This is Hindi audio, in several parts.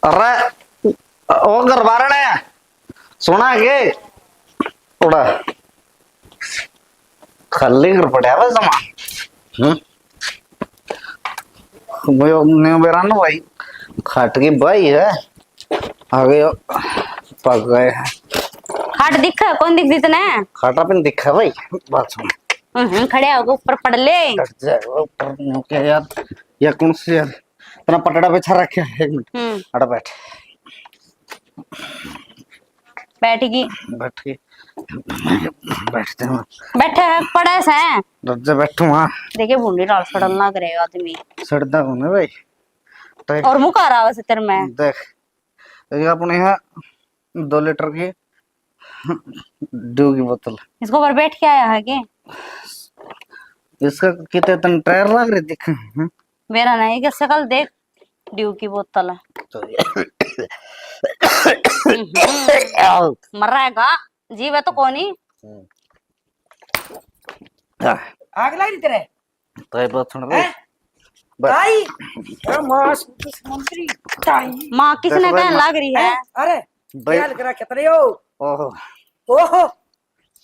अरे वो घर बारण है सुना के थोड़ा खाली कर पड़ा है सामान मैं बेरा ना भाई खाट की भाई है आगे पक गए हैं। खाट दिखा कौन दिख दितने खाटा पिन दिखा भाई बात सुन खड़े होके ऊपर पड़ ले कट जाएगा ऊपर क्या यार या कौन सी यार इतना पटड़ा पे छा रखे एक मिनट अड़ा बैठ बैठेगी बैठ के बैठते हैं बैठे पड़े से रज्जा बैठू वहाँ देखिए बूंदी डाल सड़ल ना करे आदमी सड़दा होने भाई देख और मुँह आ वैसे तेरे में देख ये अपने यहाँ 2 लीटर की ड्यू की बोतल इसको ऊपर बैठ के आया है के इसका कितने तन टायर लग रहे दिख मेरा नहीं कि शकल देख ड्यू की बोतल है मरेगा जीव है तो कौन ही आग लग रही तेरे तो ये बात सुन भाई ताई मां मंत्री ताई माँ किसने देखो भाई, कहने लग रही है अरे भाई क्या करा कितने हो ओहो ओहो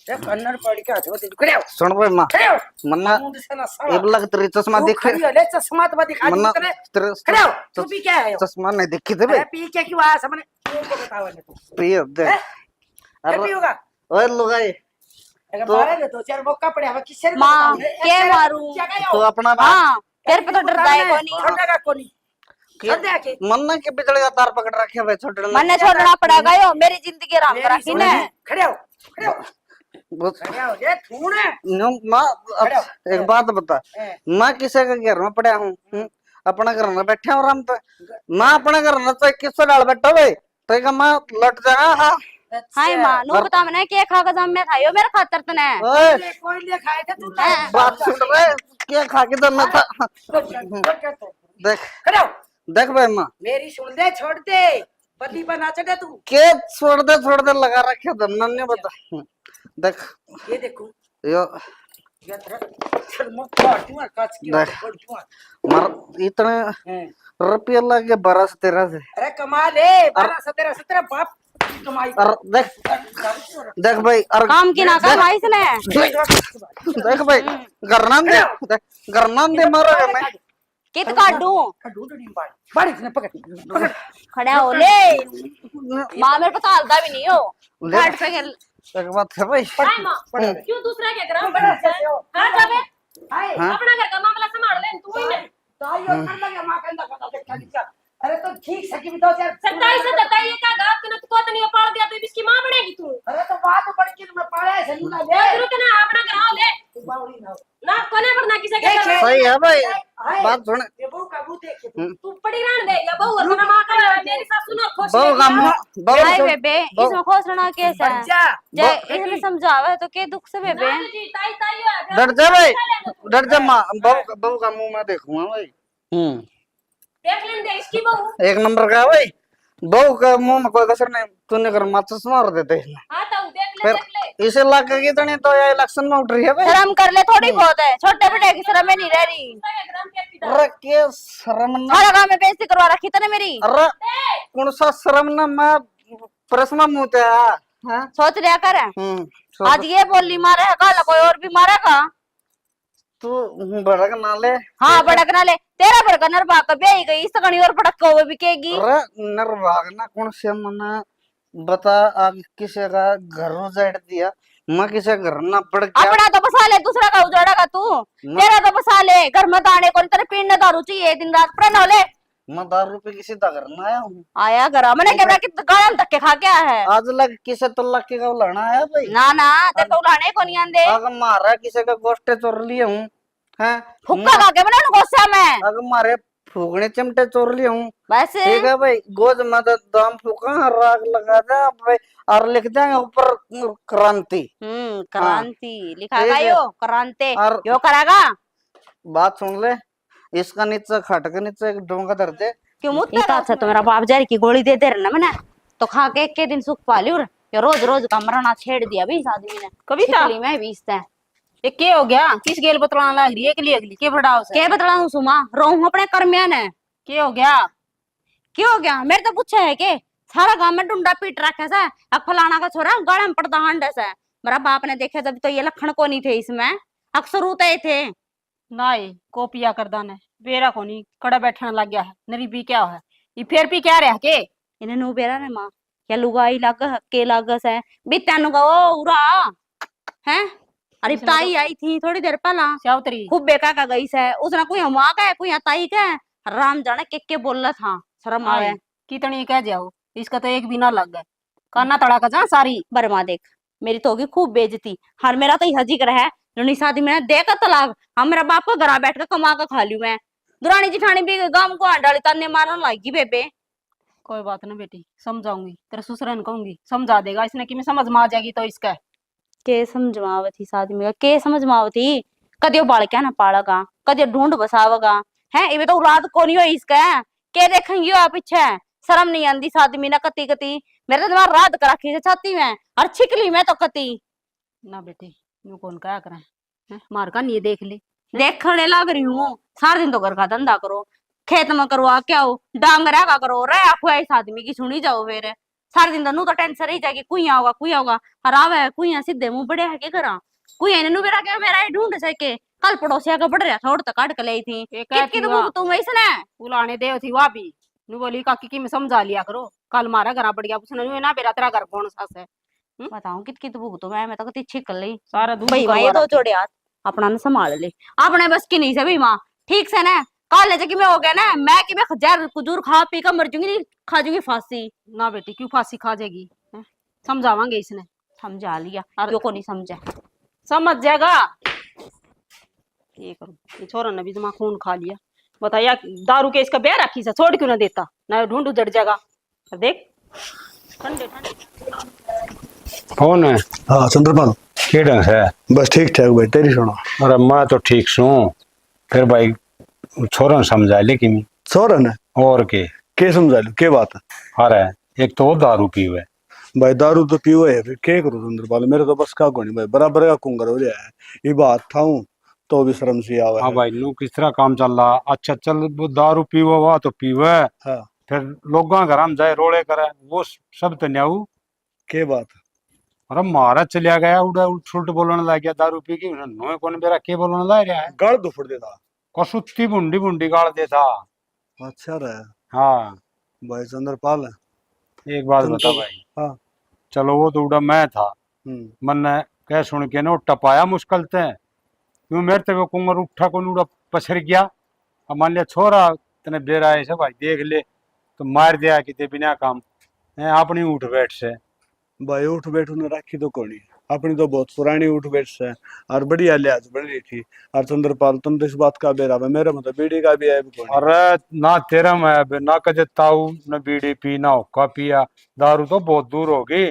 ये कन्नड़ पड़ के हाथ में खड़े हो सुन भाई माँ खड़े हो मन्ना मुंह से ना ये साला लग तेरी चश्मा तू दिख खड़ी हो ले चश्मा तो दिखा मन्ना दी तेरे तेरे खड़े हो तू भी क्या है चश्मा नहीं दिखी थे भाई अरे पी के क्यों आया सामने तू को बताओ ने तू पियो दे क्या पियोगा ओए लुगाई अगर तो- मारे दे 2-4 मौका पड़े हमें किससे माँ के मारू तो अपना बात हाँ तेरे पे तो डरता है कौन ही छोड़ेगा कौन छोड़ के मन्ना के बिजली का तार पकड़ रखे भाई छोटे मन्ने छोड़ना पड़ेगा यो मेरी जिंदगी आराम करा की ने खड़े हो खड़े हो खड़े हो ये थून है माँ खड़े हो। एक बात बता मैं किसी के घर में पड़ा हूँ अपना घर में बैठा हूँ आराम से मैं अपने घर में तो किससे डाल बैठा भाई तो क्या मैं लट जाएगा हाँ हाय माँ नु बता मैंने के खा के जम में खायो मेरे खातर तने ओए कोई ले खाए थे तू बात सुन रहे क्या खा के दम था देख खड़े हो देख भाई माँ मेरी सुन दे छोड़ दे पति बना चढ़े तू के छोड़ दे लगा रखे दम नहीं बता देख ये देखो यो ये तेरा चल मत काट दूंगा काट के देख। काट दूंगा मर इतने रुपये लगे 12-13 से अरे कमाल है 12-17 बाप की कमाई और देख देख भाई और काम की ना कमाई इसने देख भाई गरनाम दे मारो मैं कित काटू ढूंढ नहीं बाड़ी ने पकड़ खड़ा हो ले माँ मेरे को तो हलता भी नहीं हो घाट पे खेल एक बात है भाई हाय माँ क्यों दूसरा के घर में बैठ जाए कहाँ जावे हाय अपना घर का मामला संभाल ले तू ही ने ताई और कर लगे मां के अंदर पता देखा दिखा अरे तो ठीक सकी भी दो यार 27 का गाप के ना तू को नहीं पाल दिया तो इसकी माँ बनेगी तू अरे तो बात तो बड़ी की मैं पाला है सही ना ले जरूरत ना अपना घर आओ ले तू बावड़ी ना ना कोने पड़ना किसी के घर सही है भाई बात सुन ये बहू का मुंह देख के तू पड़ी रहने दे या बहू और माँ का मेरी सासू ने खुश बहु का मुंह हाय बहु बेबे इसमें खोसना कैसे है बच्चा जय इसने समझावे तो के दुख से बेबे जी ताई ताई डर जा भाई डर जा माँ बहु का मुंह मैं देखूंगा भाई देख लेन दे इसकी बहू एक नंबर का है भाई बहु का मुंह में कोई कसर नहीं तूने कर माचस मार देते हाँ तो देख ले फिर देख ले इसे लाके की तनी तो ये इलेक्शन में उठ रही है भाई शर्म कर ले थोड़ी बहुत है छोटे बेटे की शर्म में नहीं रह रही दूसरा के घर में क्या अरे के शर्म ना हर गांव में बेइज्जती करवा रखी तने मेरी अरे कौन सा शर्म ना मैं प्रश्न मुते हां सोच लिया कर सोच- आज ये बोली मारे कल कोई और भी मारेगा तू भड़क ना ले हाँ भड़कना ले तेरा भड़कनर भाग बेही गई इस गणी और भड़क को बिकेगी अरे निर्भाग ना कौन से मना बता आप किसी का घर उजाड़ दिया मैं किसी घर ना पड़ गया अपना तो बसा ले दूसरा का उजाड़ेगा तू तेरा तो बसा ले घर में दाने को तेरे पीने दारू चाहिए दिन रात पर न ले मैं 10 रुपए किसी का घर ना आया हूँ आया घर मैंने क्या कि गाल धक्के खा के आया है आज लग किसी तो लग के का लड़ना आया भाई ना ना तेरे को उलाने को नहीं आंदे अगर मारा किसी का गोष्ठे चोर लिए हूँ हैं फुक्का खा के मैंने गुस्सा में अगर मारे फूकने चिमटे चोर लिए हूँ बस ठीक है भाई गोद में तो दाम फूका राग लगा दे भाई और लिख देंगे ऊपर क्रांति क्रांति लिखा ठीक गया है। यो क्रांति और यो करेगा बात सुन ले इसका नीचे खट के नीचे एक डोंगा धर दे क्यों मुझे अच्छा तो मेरा बाप जारी की गोली दे दे रहा ना मैंने तो खा के एक के दिन सुख पा ली और ये रोज रोज का मरना छेड़ दिया भी इस आदमी ने कविता मैं भी इससे ये क्या हो गया किस गेल बतलाना लग रही है अगली के बड़ाओ से के बतला हूँ सुमा रोहू अपने कर्मिया ने क्या हो गया क्यों हो गया? मेरे तो पूछा है के सारा गांव में डुंडा पीट रखा है। अब फलाना का छोरा गाड़ा में पड़ता हंडे से। मेरा बाप ने देखा जब तो ये लक्षण को नहीं थे इसमें, अक्सर उतरे थे। नाई कोपिया कर दाने बेरा को नहीं कड़ा बैठने लग गया है नरी भी क्या है ये फिर भी क्या रहा के इन्हें नु बेरा ने मां या लुगाई लग के लागस है बित्यानु का ओ उरा हैं। अरे ताई आई थी थोड़ी देर पहला, सावतरी खूब बेका का गई से उसने कोई हमा का है कोई ताई का है। राम जाने के बोल रहा था शर्म आवे। कितनी कह जाओ इसका तो एक भी ना लग गया काना तड़ा का जा सारी बर्मा देख मेरी तो होगी खूब बेइज्जती। हर मेरा तो यह जिक्र है लुनी शादी में देखा तलाक हम मेरा बाप को घर बैठ कर कमा कर खा लू मैं। दुरानी जिठानी भी गांव को डाली ताने मारने लागी बेबे। कोई बात ना बेटी समझाऊंगी तेरे ससुरन कहूंगी समझा देगा इसने कि मैं समझ में आ जाएगी तो इसका के समझमावती शादी में के समझमावती कदियो बाल क्या ना पालेगा कदियो ढूंढ बसावेगा है इवे तो औलाद को नहीं हो इसका के देखेंगी आप पीछे शर्म नहीं आंदी शादी में ना कती कती मेरे तो दिमाग रात करा खींचे छाती में और छिकली में तो कती ना बेटी यूं कौन क्या करें मार का नहीं देख ले देखने लग रही हूँ। सारा दिन तो घर का धंधा करो खेत में करवा क्या हो डांगरा का करो रे आपको इस आदमी की सुनी जाओ फिर सारे दिन तो टेंशन ही जाएगी कुइया होगा हरावे कुइया सीधे मुंह बड़े है के करा कुइया ने मेरा क्या मेरा ढूंढ सके कल पड़ोसिया का बढ़ रहा था और तक काट के लाई थी कितकी तो भूख तुम इसने बुलाने दे थी वहां भी नु बोली काकी की मैं समझा लिया करो कल मारा घर बढ़ गया उसने ना बेरा तेरा घर कौन सा है बताऊं कितकी तो भूख तो मैं तो कती छिक ली सारा दूध भाई ये तो जोड़े हाथ अपना न संभाल ले अपने बस की नहीं से भी माँ ठीक से ना कॉलेज की में हो गया ना मैं कि मैं हजार कुजूर खा पी कर मर जूंगी खा जूंगी फांसी। ना बेटी क्यों फांसी खा जाएगी समझावांगे इसने समझा लिया जो को नहीं समझा समझ जाएगा ये करूं ये छोरा ने भी दिमाग खून खा लिया बताया दारू के इसका ब्याह रखी से छोड़ क्यों ना देता ना ढूंढ उजड़ जाएगा देख ठंडे ठंडे कौन है? हाँ चंद्रपाल केड़ा है? बस ठीक ठाक भाई तेरी सुनो। अरे मैं तो ठीक सू फिर भाई छोरा समझा लेकिन छोरा ने और के समझा लो के बात है? अरे एक तो वो दारू पीवे भाई दारू तो पीओ है फिर के करो चंद्रपाल मेरे तो बस का कोनी भाई बराबर का कुंगर हो जाए ये बात था हूँ तो भी शर्म सी आवे। हाँ भाई नू किस तरह काम चल रहा? अच्छा चल वो दारू पीवे हुआ तो पीवे हाँ फिर लोगों घर हम जाए रोड़े करे वो सब तो न्याऊ के बात अरे मारा चलिया गया उड़ा उल्ट बोलने लग गया दारू पी के नो कौन मेरा के बोलने लग रहा है गल दुफड़ देता कसुत्ती बुंडी बुंडी गाड़ देता। अच्छा रहे हाँ भाई चंद्रपाल एक बात बता भाई। हाँ चलो वो तो उड़ा मैं था मन ने कह सुन के ना टपाया मुश्किल थे क्यों मेरे ते कुंगर उठा को उड़ा पछर गया। अब मान लिया छोरा तने बेरा ऐसे भाई देख ले तो मार दिया कि बिना काम अपनी उठ बैठ से भाई उठ बैठ ने रखी तो कोनी अपनी तो बहुत पुरानी उठ बैठ से और बढ़िया लिहाज बन रही थी। और चंद्रपाल तुम तो इस बात का बेरा मेरे मतलब बीड़ी का भी है अरे ना तेरा मैं ना कजे ताऊ न बीड़ी पी ना हुक्का पिया दारू तो बहुत दूर होगी।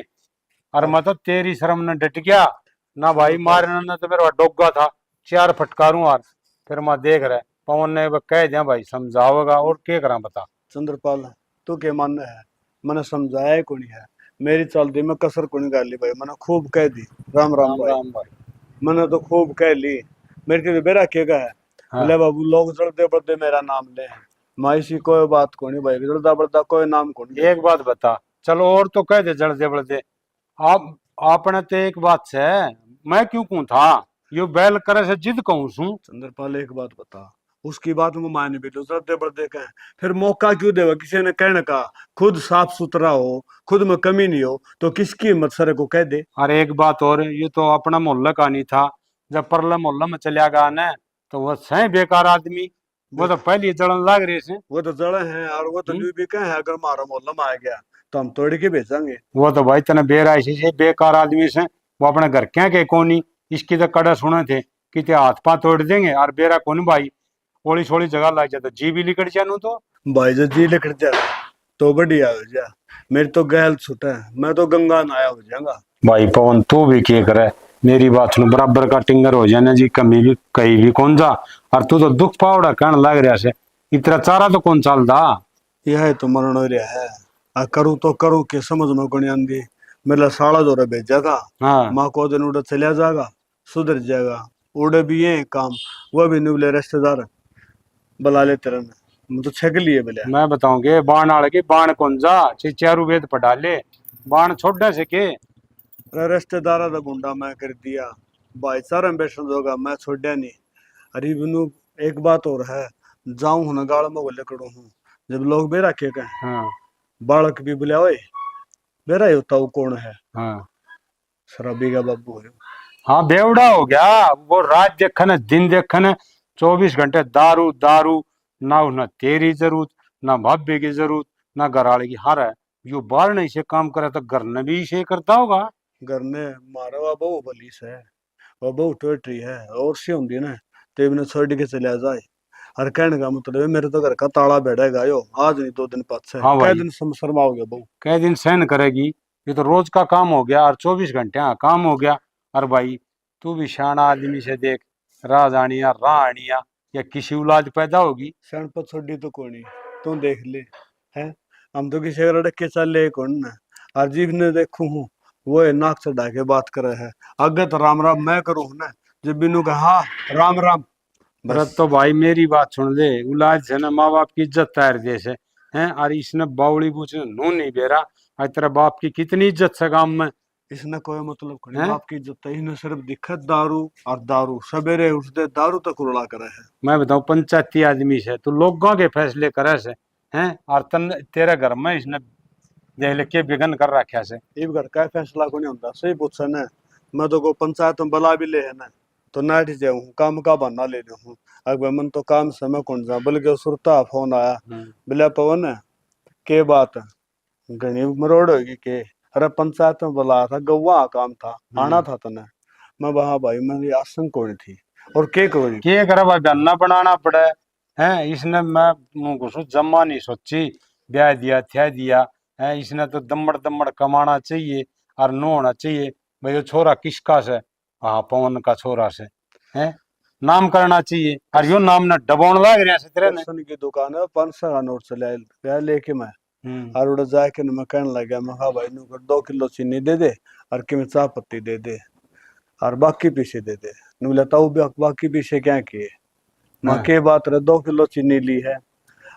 और मैं तो तेरी शर्म न डट गया ना भाई मारने न तो मेरा डोगा था 4 फटकारूं और फिर मैं देख रहा पवन ने कह दिया भाई समझाओगा और क्या करा बता। चंद्रपाल तू के मानना है मैंने समझाया को नहीं है मेरी चलती मैं कसर को नहीं कर ली भाई मैंने खूब कह दी राम राम भाई मैंने तो खूब कह ली मेरे के बेरा केगा है। हाँ। ले बाबू लोग जलते पड़ते मेरा नाम ले मैं इसी कोई बात को नहीं भाई जलता पड़ता कोई नाम को नहीं। एक बात बता चलो और तो कह दे जलते पड़ते आप आपने तो एक बात से मैं क्यों कहूं था यो बैल करे से जिद कहूं सू। चंद्रपाल एक बात बता उसकी बात में माने भी तो जलते पड़ते कहें फिर मौका क्यों देगा किसी ने कहने का खुद साफ सुथरा हो खुद में कमी नहीं हो तो किसकी हिम्मत सरे को कह दे। अरे एक बात और ये तो अपना मोहल्ला का नहीं था जब परला मोहल्ला में चलिया गया ना तो वो सही बेकार आदमी वो तो पहले जलन लग रही से वो तो जड़े हैं और वो तो भी कहे अगर हमारा मोहल्ला में आ गया तो हम तोड़ के भेजेंगे। वो तो भाई तने बेराइशी से बेकार आदमी से वो अपने घर क्या के कोनी इसकी तो कड़ा सुने थे कि ते हाथ पांव तोड़ देंगे और बेरा कौन भाई ओली छोली जगह लग जाता जी भी लिकड़ जानू तो भाई जो जी लिकड़ जा तो बढ़िया हो जा मेरी तो गहल छूटा है मैं तो गंगा नाया हो जाऊंगा। भाई पवन तू भी क्या करे मेरी बात सुन बराबर का टिंगर हो जाने जी कमी भी कहीं भी कौन जा और तू तो दुख पावड़ा कहने लग रहा से इतना चारा तो कौन चलता यह तो मरण हो रहा है आ करूँ तो करूँ के समझ में कोनी आंदी मेरा साला जोरा भेजा था। हाँ। माँ को दिन उड़ा चलिया जाएगा सुधर जाएगा उड़े भी ये काम वो भी निवले रिश्तेदार बुला लेते रहने मैं तो छक लिए बोले मैं बताऊंगे बाण आले की बाण कौन जा चारू वेद पढ़ा ले बाण छोड़ने से के अरे रिश्तेदारा का गुंडा मैं कर दिया, भाईचारा में बेसन होगा मैं छोड़ा नहीं। अरे बिनु एक बात और है, जाऊं हूं ना गाड़ में बोले करो हूँ, जब लोग बेरा के कहें हाँ बालक भी बोले ओए बेरा ही होता वो कौन है, हाँ शराबी का बाबू है। हाँ बेवड़ा हो गया वो रात देखन दिन देखन 24 घंटे दारू दारू ना ना तेरी जरूरत ना भाभी की जरूरत ना घर वाले की हार है यो बाहर नहीं से काम करे तो घर ने भी इसे करता होगा। घर ने मारा हुआ बहु बलीस है, वो बहु टोटरी है और सी होंगी ना तेब ने छोड़ के चले जाए। हर कहने का मतलब है मेरे तो घर का ताला बैठेगा यो आज नहीं 2 दिन पाछे हाँ कै भाई दिन शर्माओगे बहु। कई दिन सहन करेगी ये तो रोज का काम हो गया और 24 घंटे हाँ काम हो गया। और भाई तू भी शाना आदमी से देख राजानिया रानिया या किसी औलाद पैदा होगी। सैन पर छोड़ी तो कोनी तू देख ले है, हम तो किसी रड़क के चल ले कौन ना अजीब ने देखू हूँ वो है नाक चढ़ा के बात करे है अगर तो राम राम मैं करूँ ना जब बिनू का हाँ राम राम भरत तो भाई मेरी बात सुन ले औलाद से ना माँ बाप की इज्जत तैर दे से हैं और इसने बावड़ी पूछ नू नहीं बेरा आज तेरा बाप की कितनी इज्जत से गांव में इसने कोई मतलब कोनी हैं? बाप की इज्जत है इन्हें सिर्फ दिक्कत दारू और दारू सवेरे उठते दारू तक उड़ा करे है। मैं बताऊं पंचायती आदमी से तू लोगों के फैसले करे से हैं और तन तेरे घर में इसने देख के बिगन कर रखा से इब घर का फैसला को नहीं होता सही पूछ ना मैं तो को पंचायत में बला भी ले है ना तो नाट जाऊँ काम का बहाना ले रहा हूँ अगर मन तो काम समय कौन जा बल्कि सुरता फोन आया बोले पवन के बात घनी मरोड़ होगी के अरे पंचायत में बुलाया था गवा काम था आना था तने मैं वहां भाई मेरी आसन कौन थी और के कोई के करे भाई बन्ना बनाना पड़े हैं इसने मैं मुंह को जमा नहीं सोची ब्याह दिया थया दिया है इसने तो दमड़ दमड़ कमाना चाहिए और नो होना चाहिए भाई ये छोरा किसका से हाँ पवन का छोरा से है नाम करना चाहिए और यो नाम ना डबाउन लाग रहा से तेरे ने राशन की दुकान है 500 का नोट चले गया लेके मैं हम्म। और उड़ा जाके मैं कहने लगा मैं हाँ भाई नु 2 किलो चीनी दे दे और कि चाय पत्ती दे दे और बाकी पीछे दे दे नु लेता हूँ बाकी पीछे क्या किए मैं हाँ। के बात रहे 2 किलो चीनी ली है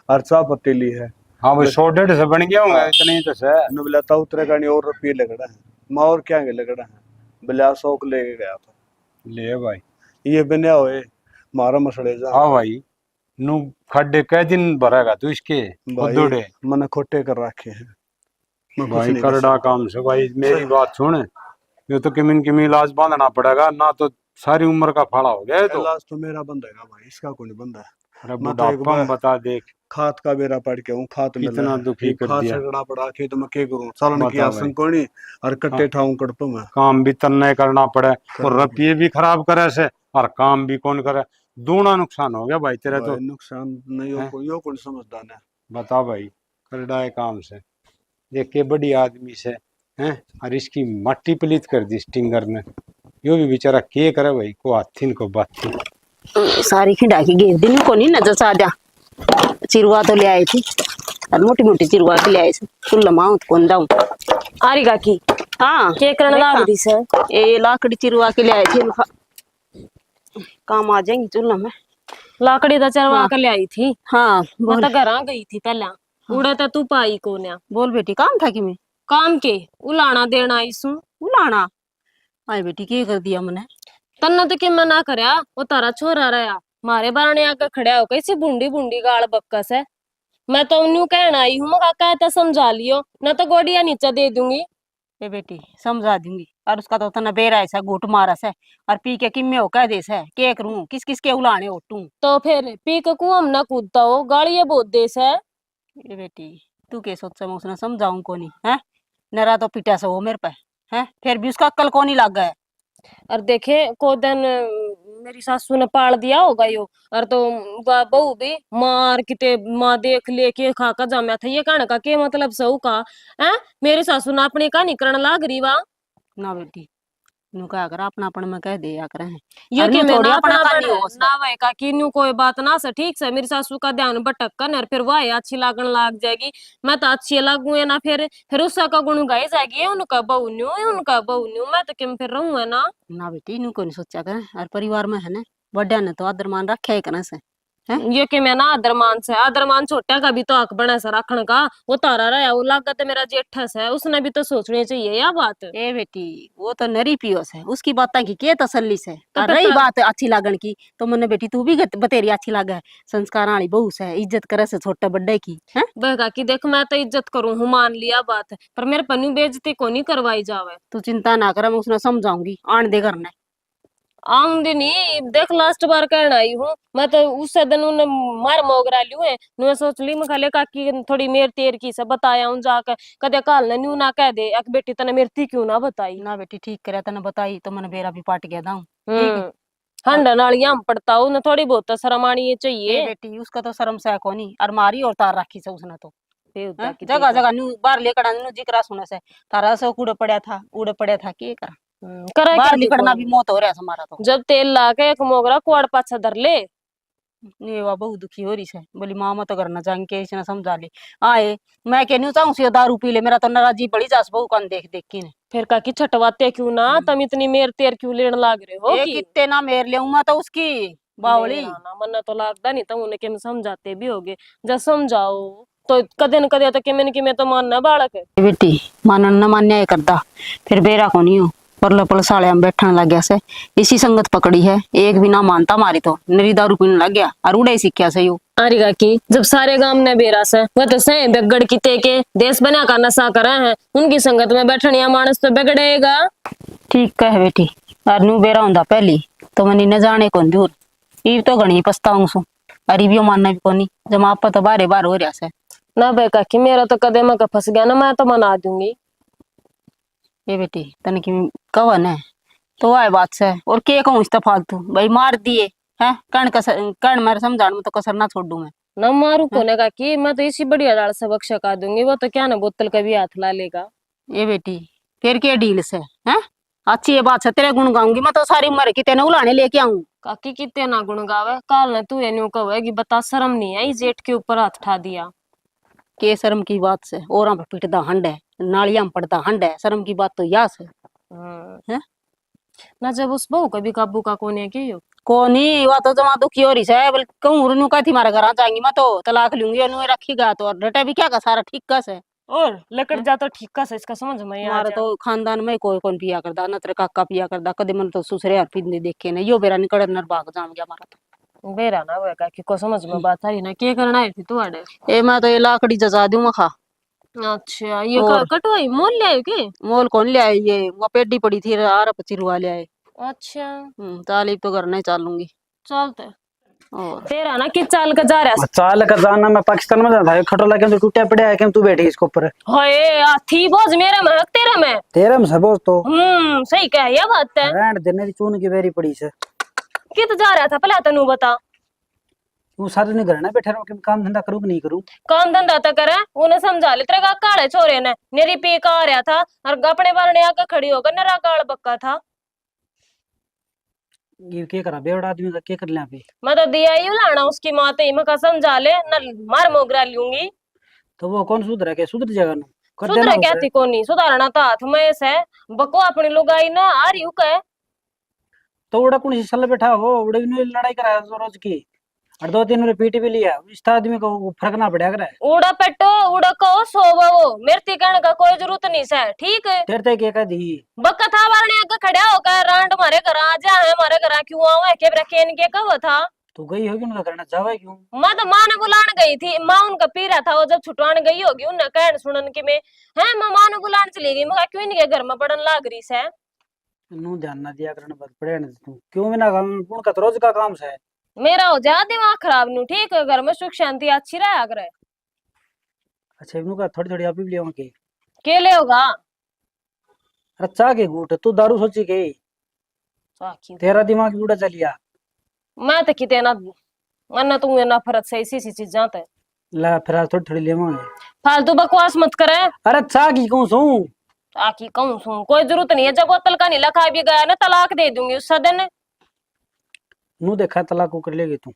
और चाय पत्ती ली है हाँ भाई 100-150 से बन गया होगा इतने ही तो से नु लेता हूँ तेरे का और रुपये लगड़ा है मैं और क्या लगड़ा है बिला 100 लेके गया था ले भाई ये बिना हुए मारा मसड़े जा हाँ भाई नु खड्डे कै दिन भरेगा तू इसके भाई उदोड़े मैंने खोटे कर रखे हैं मैं कुछ भाई नहीं कर करड़ा सकता। काम से भाई मेरी बात सुन ये तो किमिन किमी इलाज बांधना पड़ेगा ना तो सारी उम्र का फाड़ा हो गया ये तो इलाज तो मेरा बंद है भाई इसका कोई नहीं बंद है अरे मैं तो एक बुढ़ापा में बार बता देख खात का बेरा पड़ के हूँ खात में कितना दुखी कर खात दिया। सगड़ा पड़ा के तो मैं क्या करूँ चालन की बता आसन भाई। कोनी और कट्टे ठाऊं कड़प में काम भी तन्ने करना पड़े और करना रुपये भी खराब करे से और काम भी कौन करे दूना नुकसान हो गया भाई तेरा तो भाई नुकसान नहीं हैं? हो यो कौन समझदार है बता भाई करड़ा काम से देख के बड़ी आदमी से हैं और इसकी मट्टी पलीत कर दी स्टिंगर ने यो भी बेचारा के करे भाई को हाथिन को बाथी सारी खिंडा की घेर दिन को नहीं नजर सा जा चिरवा तो ले आई थी और मोटी मोटी चिरवा के ले आई थी कुल माउत कौन दाऊं आरी काकी हाँ के करण लाग रही सर ए लाकड़ी चिरवा के ले आई थी काम आ जाएंगी चूल्हा में लाकड़ी दा चरवा हाँ। कर ले आई थी हाँ मैं बोल तो घर गई थी पहला उड़ा तो तू पाई को ना बोल बेटी काम था कि मैं काम के उलाना देना इसू उलाना आई बेटी के कर दिया मैंने तन्ना तो के मना करया वो तारा छोरा रहा मारे बारने आगे खड़ा हो कैसी बुंडी बुंडी गाल बक्कस है मैं तो उन्हें कहना आई हूँ मैं कहता समझा लियो न तो गोड़िया नीचे दे दूंगी ए बेटी समझा दूंगी और उसका तो तना बेरा ऐसा घूट मारा से और पी के किम्मे हो कह दे से के करूं किस किस के उलाने ओटू तो फिर पी के कुआं में ना कूदता हो गाड़िया बहुत देश है ए बेटी तू के सोच मैं उसने समझाऊं को नहीं है नरा तो पिटा से हो मेरे पे है फिर भी उसका अक्ल को नहीं लग गया और देखे को दिन मेरी सासू ने पाल दिया होगा यो और तो बहू भी मार किते माँ देख ले के खा का जाम्या था ये कहने का के मतलब सऊ का है मेरी सासू ने अपनी कहानी करने लाग रही वा ना बेटी नु क्या कर अपना अपन में कह दे या करे यो और के न्यू मैं थोड़ी ना अपना अपना कहानी हो उसका। ना भाई का कि न्यू कोई बात ना से ठीक से मेरी सासू का ध्यान भटक कर और फिर वह अच्छी लागन लाग जाएगी मैं तो अच्छी लागू है ना फिर उसका का गुण गाई जाएगी उनका बहू न्यू मैं तो किम फिर रहूं है ना ना बेटी नु को नहीं सोचा करे और परिवार में है ना बड़ा ने तो आदर मान रखे है करे से ये कि मैं ना आदरमान से आदरमान छोटा का भी तो हक बना से रखने का। वो तारा रहा वो लागत मेरा जेठा से उसने भी तो सोचनी चाहिए या बात। ए बेटी वो तो नरी पियोस है, उसकी बात की के तसल्ली से। तो रही पता- बात अच्छी लागण की तो मने बेटी तू भी बतेरी अच्छी लागे है। संस्कार वाली बहू से इज्जत करे से छोटे बड़े की है। बहका की देख मैं तो इज्जत करूं हूँ मान लिया बात, पर मेरे पन्नू बेइज्जती को नहीं करवाई जावे। तू चिंता ना कर, मैं उसने समझाऊंगी आन दे करने। आऊंगी नहीं, देख लास्ट बार कहना आई हूँ मैं तो उस दिन उन्हें मार मोगरा लियो है। मैं सोच ली मैं खाले काकी थोड़ी मेर तेर की से बताया हूँ जाकर कदे काल ने न्यू ना कह दे एक बेटी तने मेरती क्यों ना बताई। ना बेटी ठीक करे तने बताई तो मैंने बेरा भी पाट गया दाऊं। हंडा नालियां पड़ता हूँ ना थोड़ी बहुत तो शर्म आनी ए चाहिए। बेटी उसका तो शर्म से कोनी अलमारी और तार रखी से उसने तो बेहुदा की जगह देखा। जगह न्यू बाहर लेकर आने न्यू जिक्रा सुने से तारा से उड़ पड़ा था के करा करा बाहर क्या निकलना देखो? भी मौत हो रहा है हमारा तो। जब तेल ला के एक मोगरा कुआड़ पाछा धर ले। ये वा बहुत दुखी हो रही है, बोली मामा तो करना चाहेंगे के इसने समझा ले आए। मैं कहनी चाहूँ से दारू पी ले, मेरा तो नाराजी बड़ी जास बहू कौन देख देख के ने। फिर का की छटवाते क्यों ना तुम इतनी मेर तेर क्यों लेने लाग रहे हो ए कि कित्ते ना मेर ले मैं तो उसकी बावली। मेरा ना मन तो लगता नहीं तुम उन्हें के समझाते भी होगे। जब समझाओ तो कदे न कदे तो कि मैं तो मानना बालक है। बेटी मानन न मान्या ये करदा फिर बेरा को नहीं हो परले पल साले में बैठने लग गया से। इसी संगत पकड़ी है एक भी ना मानता मारी तो नरी दारू पीने लग गया और उड़े सीखा से यू। अरे काकी जब सारे गांव ने बेरा से वो तो सही बेगड़ की ते के देश बना का नशा करे हैं उनकी संगत में बैठनिया मानस तो बिगड़ेगा। ठीक कह बेटी और नू बेरा हुंदा पहली तो मनी न जाने कौन दूर ई तो घणी पछताऊं सु अरे भी मानना भी कोनी जब आप तो बारे बार हो रहा से। ना भाई काकी मेरा तो कदे में फंस गया ना मैं तो मना दूंगी। ये बेटी तने की कवन है तो आए बात से और के कहूं इस फालतू भाई मार दिए है कण मेरे समझाने में तो कसर ना छोड़ू मैं। न मारू कोने काकी मैं तो इसी बढ़िया डाल सबक छका दूंगी। वो तो क्या ना बोतल का भी हाथ ला लेगा। ये बेटी फिर के डील से है अच्छी ये बात से तेरे गुण गाऊंगी मैं तो सारी उम्र की तेने उलाने लेके आऊं। काकी कितने ना गुण गावे काल ने तू ये न्यू कहेगी बता शर्म नहीं आई जेठ के ऊपर हाथ उठा दिया। के शर्म की बात से और पिटदा हंड है नालियां पड़ता हंड है शर्म की बात तो या से है ना जब उस बहू कभी काबू का कोने के यो कोनी वा तो जमा दुखी हो रही है बल कहूं रुनु का थी मारे घर आ जाएंगी मैं तो तलाक लूंगी नु रखीगा तो रटा भी क्या का सारा ठीक का से और लकड़ जा तो ठीक का से इसका समझ में आ हमारा जा। तो खानदान में कोई कौन पिया करदा न तेरे काका पिया करदा कदे मन तो सुसरे और पीने देखे ने यो बेरा निकड़ नर भाग जाम गया हमारा तो। बेरा ना वे काकी को समझ में बात आ रही ना के करना है तू आड़े। ए मैं तो ये लाकड़ी जजा दूं मैं खा। अच्छा ये और? कटवाई मोल ले आयो के? मोल कौन ले आए ये वो पेडी पड़ी थी आर 25 रुपया ले आए। अच्छा तालीब तो घर नहीं चालूंगी चलते और तेरा ना कि चाल का जा रहा चाल कर जाना मैं पाकिस्तान में जाता है खटोला के टूटा पड़ा है तू बैठी इसके ऊपर होए थी बोझ मेरे में तेरे में तेरे में सब तो सही कह ये बात है। रहन देने की चून की बेरी पड़ी से कित जा रहा था पहले तनु बता। तू सारे नहीं करना बैठे रहो कि मैं काम धंधा करूँ कि नहीं करूँ। काम धंधा तो करे उन्हें समझा ले तेरे का काले छोरे ने मेरी पी का आ रहा था और अपने बार ने आकर खड़ी होकर मेरा काल बक्का था। ये क्या करा बेवड़ा आदमी का क्या कर लिया पे मैं तो दिया ही लाना उसकी माँ ते मैं का समझा ले न मार मोगरा लूंगी। तो वो कौन सुधरा के सुधर जाएगा ना कर सुधर देना क्या उसे। थी कोनी सुधारना था हाथ में से बको अपनी लुगाई ना आ रही हूँ कह तो उड़ा कौन सी सल बैठा हो उड़े भी लड़ाई करा रोज की और 2-3 पीटी भी लिया इस आदमी को फर्क ना पड़ा करे उड़ा पेटो उड़ा कहो सोबो वो मेरे कहने का कोई जरूरत नहीं से ठीक है। तेरे तक क्या दी बक्का था बारने आगे खड़ा होकर रांड मारे घर आ जा है हमारे घर क्यों आओ है के रखे इनके कब था तू गई होगी उनका करना जावा क्यों। मैं तो माँ ने बुलाने गई थी माँ उनका पी रहा था वो जब छुटवाने गई होगी उन्हें कहन सुनन की मैं है मैं माँ ने बुलाने चली गई मैं क्यों इनके घर में पड़न लाग रही से नू ध्यान ना दिया करने बस पड़े ना तू क्यों बिना काम उनका तो रोज का काम से मेरा हो जा दिमाग खराब नू ठीक है घर में सुख शांति अच्छी रहा करे। अच्छा इनू का थोड़ी थोड़ी अभी लिया के केले होगा अच्छा के गुट तू दारू सोची के तेरा दिमाग बूढ़ा चलिया मैं तो किते ना मन्ना तू ना फरत से इसी सी चीज जाते ला फिर आज थोड़ी थोड़ी लेवांगे फालतू बकवास मत करे। अरे अच्छा की कौन सू आकी कहूँ सुन कोई जरूरत नहीं है जब बोतल का नहीं लखा भी गया ना तलाक दे दूंगी उस सदन नू देखा तलाक को कर लेगी तू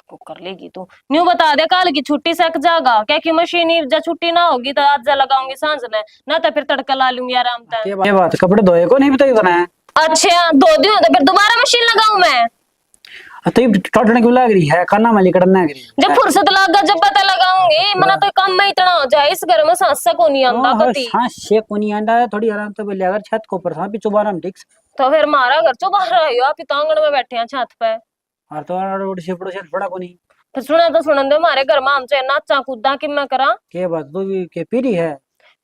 को कर लेगी तू न्यू बता दे कल की छुट्टी सक जागा क्या कि मशीन जब छुट्टी ना होगी तो आज जा लगाऊंगी सांझ ने ना तो फिर तड़का ला लूंगी आराम तक। ये बात कपड़े धोए को नहीं बताई बना है। अच्छा 2 दिन तो फिर दोबारा मशीन लगाऊं मैं। तो ये टोटने क्यों लग रही है, खाना माली करना है जब फुर्सत लगा जब पता लगाऊंगी, मना तो काम में इतना हो जाए इस घर में सांसा को नहीं आंदा कती। सांस से को नहीं आंदा है, थोड़ी आराम से बोले अगर छत को ऊपर था पिछू बारह ठीक से। तो फिर मारा घर चो बाहर आयो, आप आंगन में बैठे हैं छत पे। और तो रोड से पड़ोसी बड़ा को नहीं फिर सुना तो सुनन दे, हमारे घर में हमसे नाचा कूदा कि मैं करा के बात तो भी के पीरी है।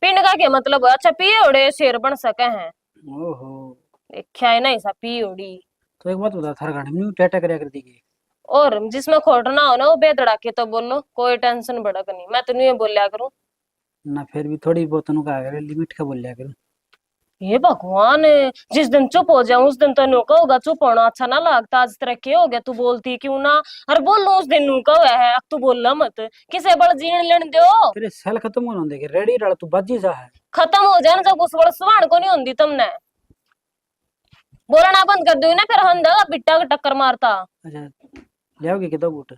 पिंड का क्या मतलब, अच्छा पिए उड़े शेर बन सके हैं। ओहो देखा है नहीं सा पी उड़ी। तो एक बात बता, थार गाड़ी में टाटा करया कर दी और जिसमें खोट ना हो ना वो बेदड़ा के तो बोलो, कोई टेंशन बड़क नहीं, मैं तो नहीं बोलिया करूं ना, फिर भी थोड़ी बहुत का लिमिट का बोल लिया करो। ये भगवान, जिस दिन चुप हो जाऊं उस दिन तो नूका होगा, चुप होना अच्छा ना लगता। आज तरह के हो गया तू बोलती क्यों ना, और बोल लो उस दिन नूका हुआ है, अब तू बोलना मत, किसे बड़ जीण लेन दो। तेरे सेल खत्म होने देखे रेडी रहा तू बाजी जा है। खत्म हो जाए ना जब उस बड़ सुहान को नहीं होंगी तुमने बोलना बंद कर दो ना, फिर हम बिट्टा का टक्कर मारता। अच्छा लियाओगे कितना बूट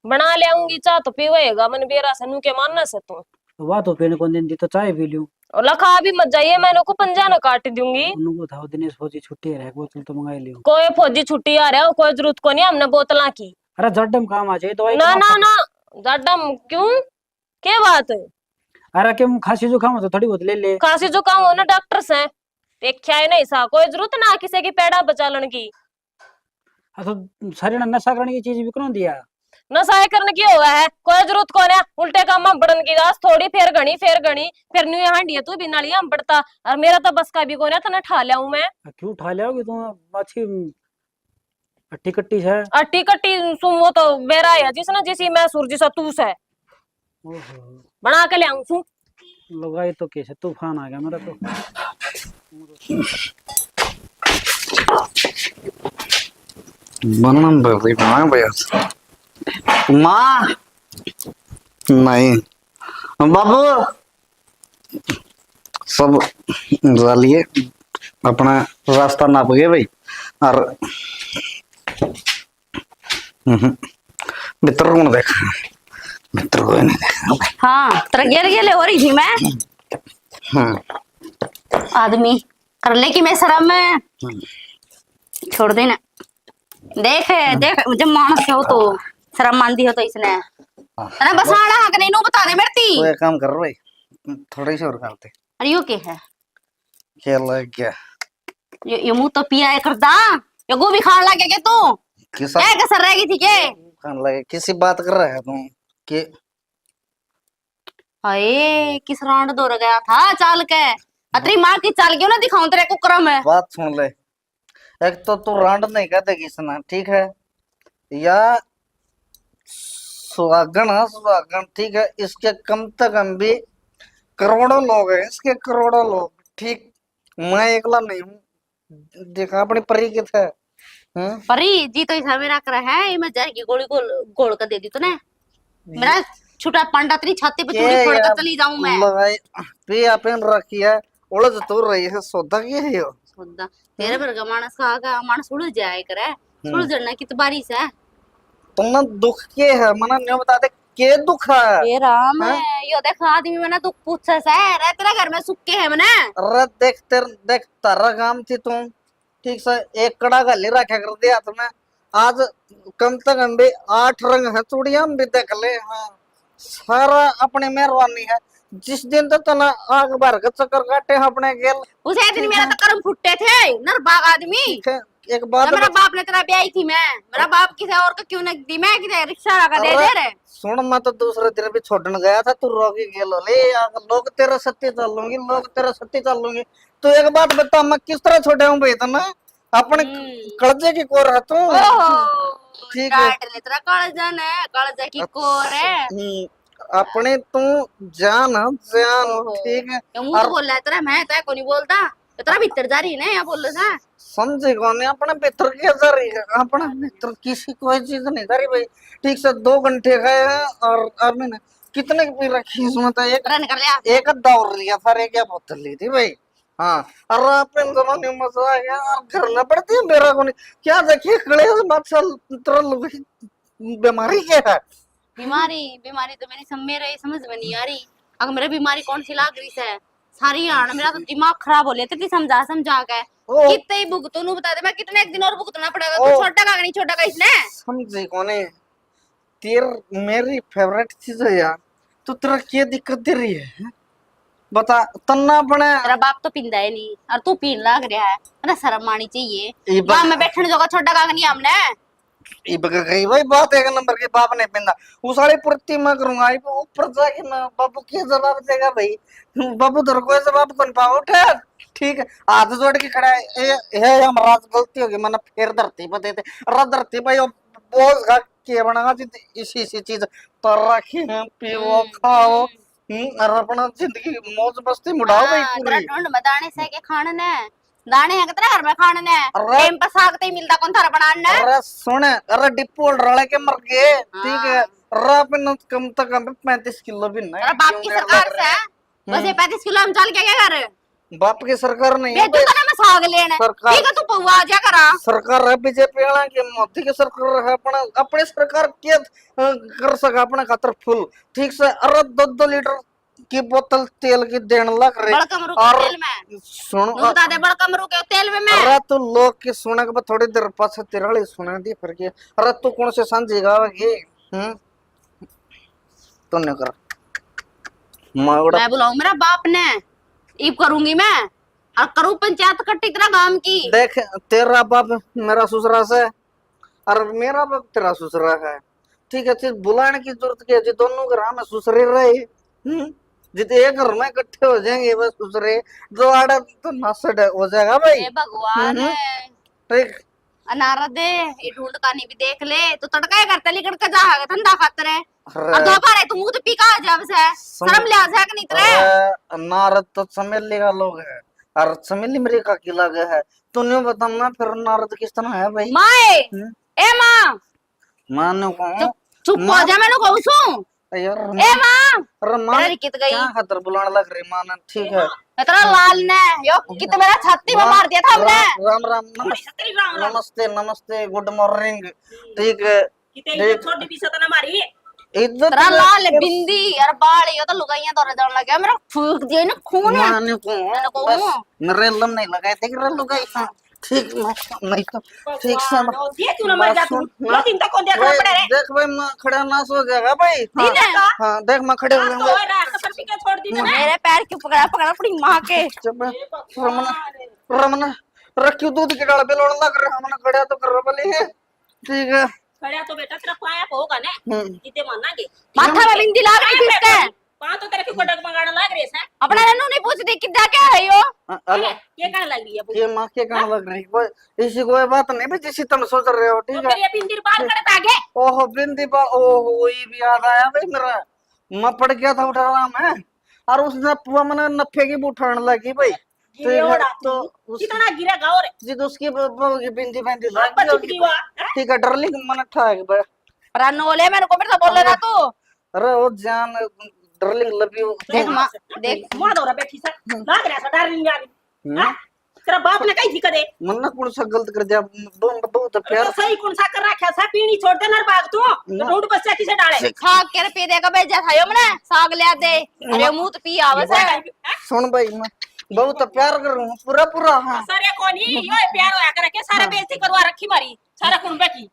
बना ले आऊंगी, चाह तो पीवेगा मन बेरा से नू के मानना से तू। तो बात हो पीने कौन दिन दी तो चाय पी लूं। और लखा भी मत जाइए, मैंने को पंजा न काट दूंगी। उनको था दिनेश फौजी छुट्टी है, बोतल तो मंगा लियो। कोई फौजी छुट्टी आ रहा है, कोई जरूरत को नहीं हमने बोतला की। अरे जड्डम काम आ जाए दवाई ना ना ना जाडम क्यों, क्या बात है? अरे क्यों खांसी जुकाम हो तो थोड़ी बहुत ले ले। खांसी जुकाम हो ना डॉक्टर से देखा है नहीं सा, कोई जरूरत ना किसी की पेड़ा बचालन की। तो शरीर नशा करने की चीज भी कौन दिया। नशा करने की हुआ है, कोई जरूरत कौन है उल्टे काम में बढ़न की दास थोड़ी फेर गणी फिर न्यू हांडी है तू भी नाली हम बढ़ता, और मेरा तो बस का भी कौन है तना ठा लिया मैं। क्यों उठा लियाओगे तुम अच्छी अट्टी कट्टी है। अट्टी कट्टी सुन वो तो मेरा है जिसने जिसी मैं सूरज सा तू से ओहो बना के ले आऊं सू। लगाई तो कैसे तूफान आ गया मेरा तो। बनम बर्दी बना भैया माँ नहीं बाबू सब जालिए अपना रास्ता नाप गए भाई। और मित्र कौन देखा, मित्र को नहीं देखा भाई। हाँ तेरा गेले हो रही थी मैं। आदमी कर ले कि मैं शर्म में छोड़ देना। देख देख मुझे मानस हो तो शर्म मानती हो तो इसने ना बस आड़ा हक नहीं नो बता दे मेरे ती। तो एक काम कर भाई, थोड़ी सी और करते अरे यो के है खेल क्या ये मुंह तो पिया है करदा, ये गोभी खाने लग गया तू, किसा क्या कसर रह गई थी के? खान लगे किसी बात कर रहा है तुम कि हाय किस रांड दौड़ गया था चाल के, अतरी मार की चाल क्यों ना दिखाऊं तेरे कुकरम है। बात सुन ले, एक तो तू रांड नहीं कहते किसना ठीक है, या सुहागन है सुहागन ठीक है, इसके कम से कम भी करोड़ों लोग हैं, इसके करोड़ों लोग ठीक, मैं एकला नहीं हूँ। देखा अपनी परी के थे परी जी तो ऐसा मेरा कर है, मैं जहर की गोली गोल कर दे दी तूने, मेरा छुटा पंडा तेरी छाती पे चूड़ी फोड़ कर चली जाऊं मैं। लगाई पे अपन रखी है उलझ तो रही है, सौदा की है यो सौदा तेरे वर्गा मानस का आगा मानस उड़ जाए करे, सुलझना की तो बारिश है। तुमने दुख के है मना नहीं बता दे के दुख है। ये राम है यो देख आदमी मैंने दुख पूछ से रे तेरा घर में सुक्के है मने। अरे देख तारा काम थी तुम ठीक से एक कड़ा गली रखा कर दिया तुम्हें, आज कम से कम भी 8 रंग है चूड़िया भी देख ले। हाँ सारा अपनी मेहरबानी है, जिस दिन तो तना आग भर के चक्कर काटे अपने गेल उसे दिन मेरा तो कर्म फुटते थे नरबाग आदमी। ठीक है एक बात मेरा बाप ने तेरा ब्याही थी मैं, मेरा बाप किसी और को क्यों नहीं दी, मैं किसी रिक्शा लगा दे दे रे। सुन मैं तो दूसरे दिन भी छोड़ने गया था, तू रोगी गेल ले लोग तेरा सत्य चल लूंगी, लोग तेरा सत्य चल लूंगी। तो एक बात बता मैं किस तरह छोड़े हूँ भाई तना अपने कर्जे की कोर है तू ठीक है, तेरा कालजन है कालजा की कोर है अपने तू जान जान ठीक है। ये मुंह तो बोल रहा है तेरा, मैं तो को नहीं बोलता तेरा भीतर जा रही है या बोल रहा है समझे कौन अपने भीतर क्या जा रही है, अपने भीतर किसी कोई चीज नहीं जा रही भाई ठीक से। 2 घंटे गए हैं और अभी ने कितने की पी रखी इसमें तो एक दौड़ लिया था, एक बोतल ली थी भाई। हाँ और अपन दोनों ने मजा आ गया और घर ना पड़ती है मेरा को नहीं क्या देखिए खड़े बीमारी क्या है। बीमारी बीमारी तो मेरी सब मेरे समझ में नहीं आ रही, अगर मेरे बीमारी कौन सी लाग रही है सारी आन मेरा तो दिमाग खराब हो लिया तेरी समझा समझा के ओ कितने ही भुगतो नू बता दे मैं कितने एक दिन और भुगतना पड़ेगा ओ। तू छोटा का नहीं छोटा का इसने समझे कोने तेर मेरी फेवरेट चीज है यार तू तेरा क्या दिक्कत दे रही है बता तन्ना बने तेरा बाप तो पींदा है नहीं और तू पीन लग रहा है ना शर्म आनी चाहिए ये वहां में बैठने जगह छोटा का नहीं हमने ये बगा गई भाई बात एक नंबर के बाप ने पिंदा उस वाली पूर्ति मैं करूंगा ये ऊपर जाके मैं बाबू क्या जवाब देगा भाई बाबू तेरे को जवाब कौन पाओ उठा ठीक है हाथ जोड़ के खड़ा है ये हमारा गलती होगी मैंने फिर धरती पर देते अरे धरती पर बोझ का के बनागा इसी इसी चीज पर रखी है पियो खाओ और अपना जिंदगी मौज मस्ती मुड़ाओ भाई हाँ, तेरा पूरी ढूंढ में दाने से के खाने ने दाने है कितना घर में खाने ने अरे। टाइम पर साग ते ही मिलता कौन थारा बनाने अरे सुन अरे डिप्पो रले के मर गए ठीक है अरे अपन कम से कम 35 किलो भी नहीं तेरा बाप की सरकार से बस ये 35 किलो हम चल के क्या कर बाप की सरकार नहीं है भेजू तो ना मैं साग लेने सरकार- ठीक है तू पौवा जा करा सरकार है बीजेपी वाला की मोदी की सरकार है अपना अपने सरकार के कर सका अपना खातर फुल ठीक से अरे 2 लीटर की बोतल तेल की देने लग रही बड़का मरू के और तेल में सुन नू बता दे बड़का मरू के तेल में मैं अरे तू लोग की सुने के बाद थोड़ी देर पास तिरड़ी सुना दी फिर के अरे तू कौन से समझेगा ये तू नहीं कर मावड़ा मैं बुलाऊं मेरा बाप ने ईब करूंगी मैं और करूं पंचायत कट्टी तेरा गांव की देख तेरा बाप मेरा ससुरा से और मेरा बाप तेरा ससुरा है ठीक है चीज बुलाने की जरूरत क्या है जी दोनों घर में ससुरे रहे जितने एक घर में इकट्ठे हो जाएंगे बस ससुरे जो आड़ा तो नसड़ हो जाएगा भाई हे भगवान ठीक अनारा दे ये ढूंढ कानी भी देख ले तू तड़का करते लिकड़ के जा धंधा खातर है और धोखा रे तू मुंह तो पीका जब से शर्म लिहाज है कि नहीं तेरे नारद तो चमेली का लोग है और चमेली मेरे का किला गया है तूने बताना फिर नारद किस तरह है भाई माए ए मां मानो को चुप हो जा मैंने कहूं सू यार ए मां अरे मां तेरी कित गई क्या खतर बुलाने लग रही मां ने ठीक है तेरा लाल ने यो कित मेरा छाती में मार दिया था हमने राम राम नमस्ते नमस्ते गुड मॉर्निंग ठीक है छोटी भी सतना मारी इज्जत तेरा लाल बिंदी और बाल यो तो लुगाइयां दौरे जाने लगे मेरा फूक दिया ना खून माने को मैंने को बस मेरे लम नहीं लगाए थे कि लुगाई ठीक नहीं तो ठीक से ये तू ना मर जा तू दो दिन तक कौन देखना पड़े रे देख भाई मैं खड़ा ना सो जाएगा भाई ठीक है हाँ देख मैं खड़े हो तो जाऊंगा रात पर पी के छोड़ दी ना मेरे पैर क्यों पकड़ा पकड़ा अपनी माँ के रमना रमना रखियो दूध के डाल पे लोड़ लग रहा हमने खड़ा तो कर बोली है ठीक है खड़ा तो बेटा तेरा पाया होगा ना जिते मानांगे माथा में बिंदी लाग रही थी इसके पा तो तेरे को कोडक मंगाना लाग रे है अपना नन्नू नहीं पूछती कितना क्या है यो हेलो ये कहने लग रही है ये माँ के कहने लग रही कोई ऐसी कोई बात नहीं भाई जिसी तुम सोच रहे हो ठीक है फिर ये बिंदीर बाल करत आगे ओहो बिंदी बा ओहो ये भी याद आया भाई मेरा मैं पड़ गया था उठा रहा मैं और उसने पुआ मैंने नफे की उठाने लगी भाई तो कितना गिरा गाओ रे जी तो उसकी बिंदी बिंदी लग बच गई गई हुआ ठीक है डार्लिंग मैंने ठाक बड़ा प्राण बोले मेरे को मेरे से बोल रहा तू अरे वो जान डार्लिंग लव यू देख माँ देख मुंह दौरा बैठी सा लाग रहा सा डार्लिंग यार तेरा बाप ने कई दिक्कत है मन्ना कौन सा गलत कर दिया बहुत प्यार तो सही कौन सा कर रखा सा पीनी छोड़ दे नर बाग तू रोड बच्चा किसे डाले खाक के पे देगा भेजा था यो मने साग ले दे अरे मुंह तो पी आवस है सुन भाई मैं बहुत प्यार कर रहा हूँ पूरा पूरा हाँ सारे कोनी यो प्यार होया करे के सारा बेइज्जती करवा रखी मारी सारा कुन बैठी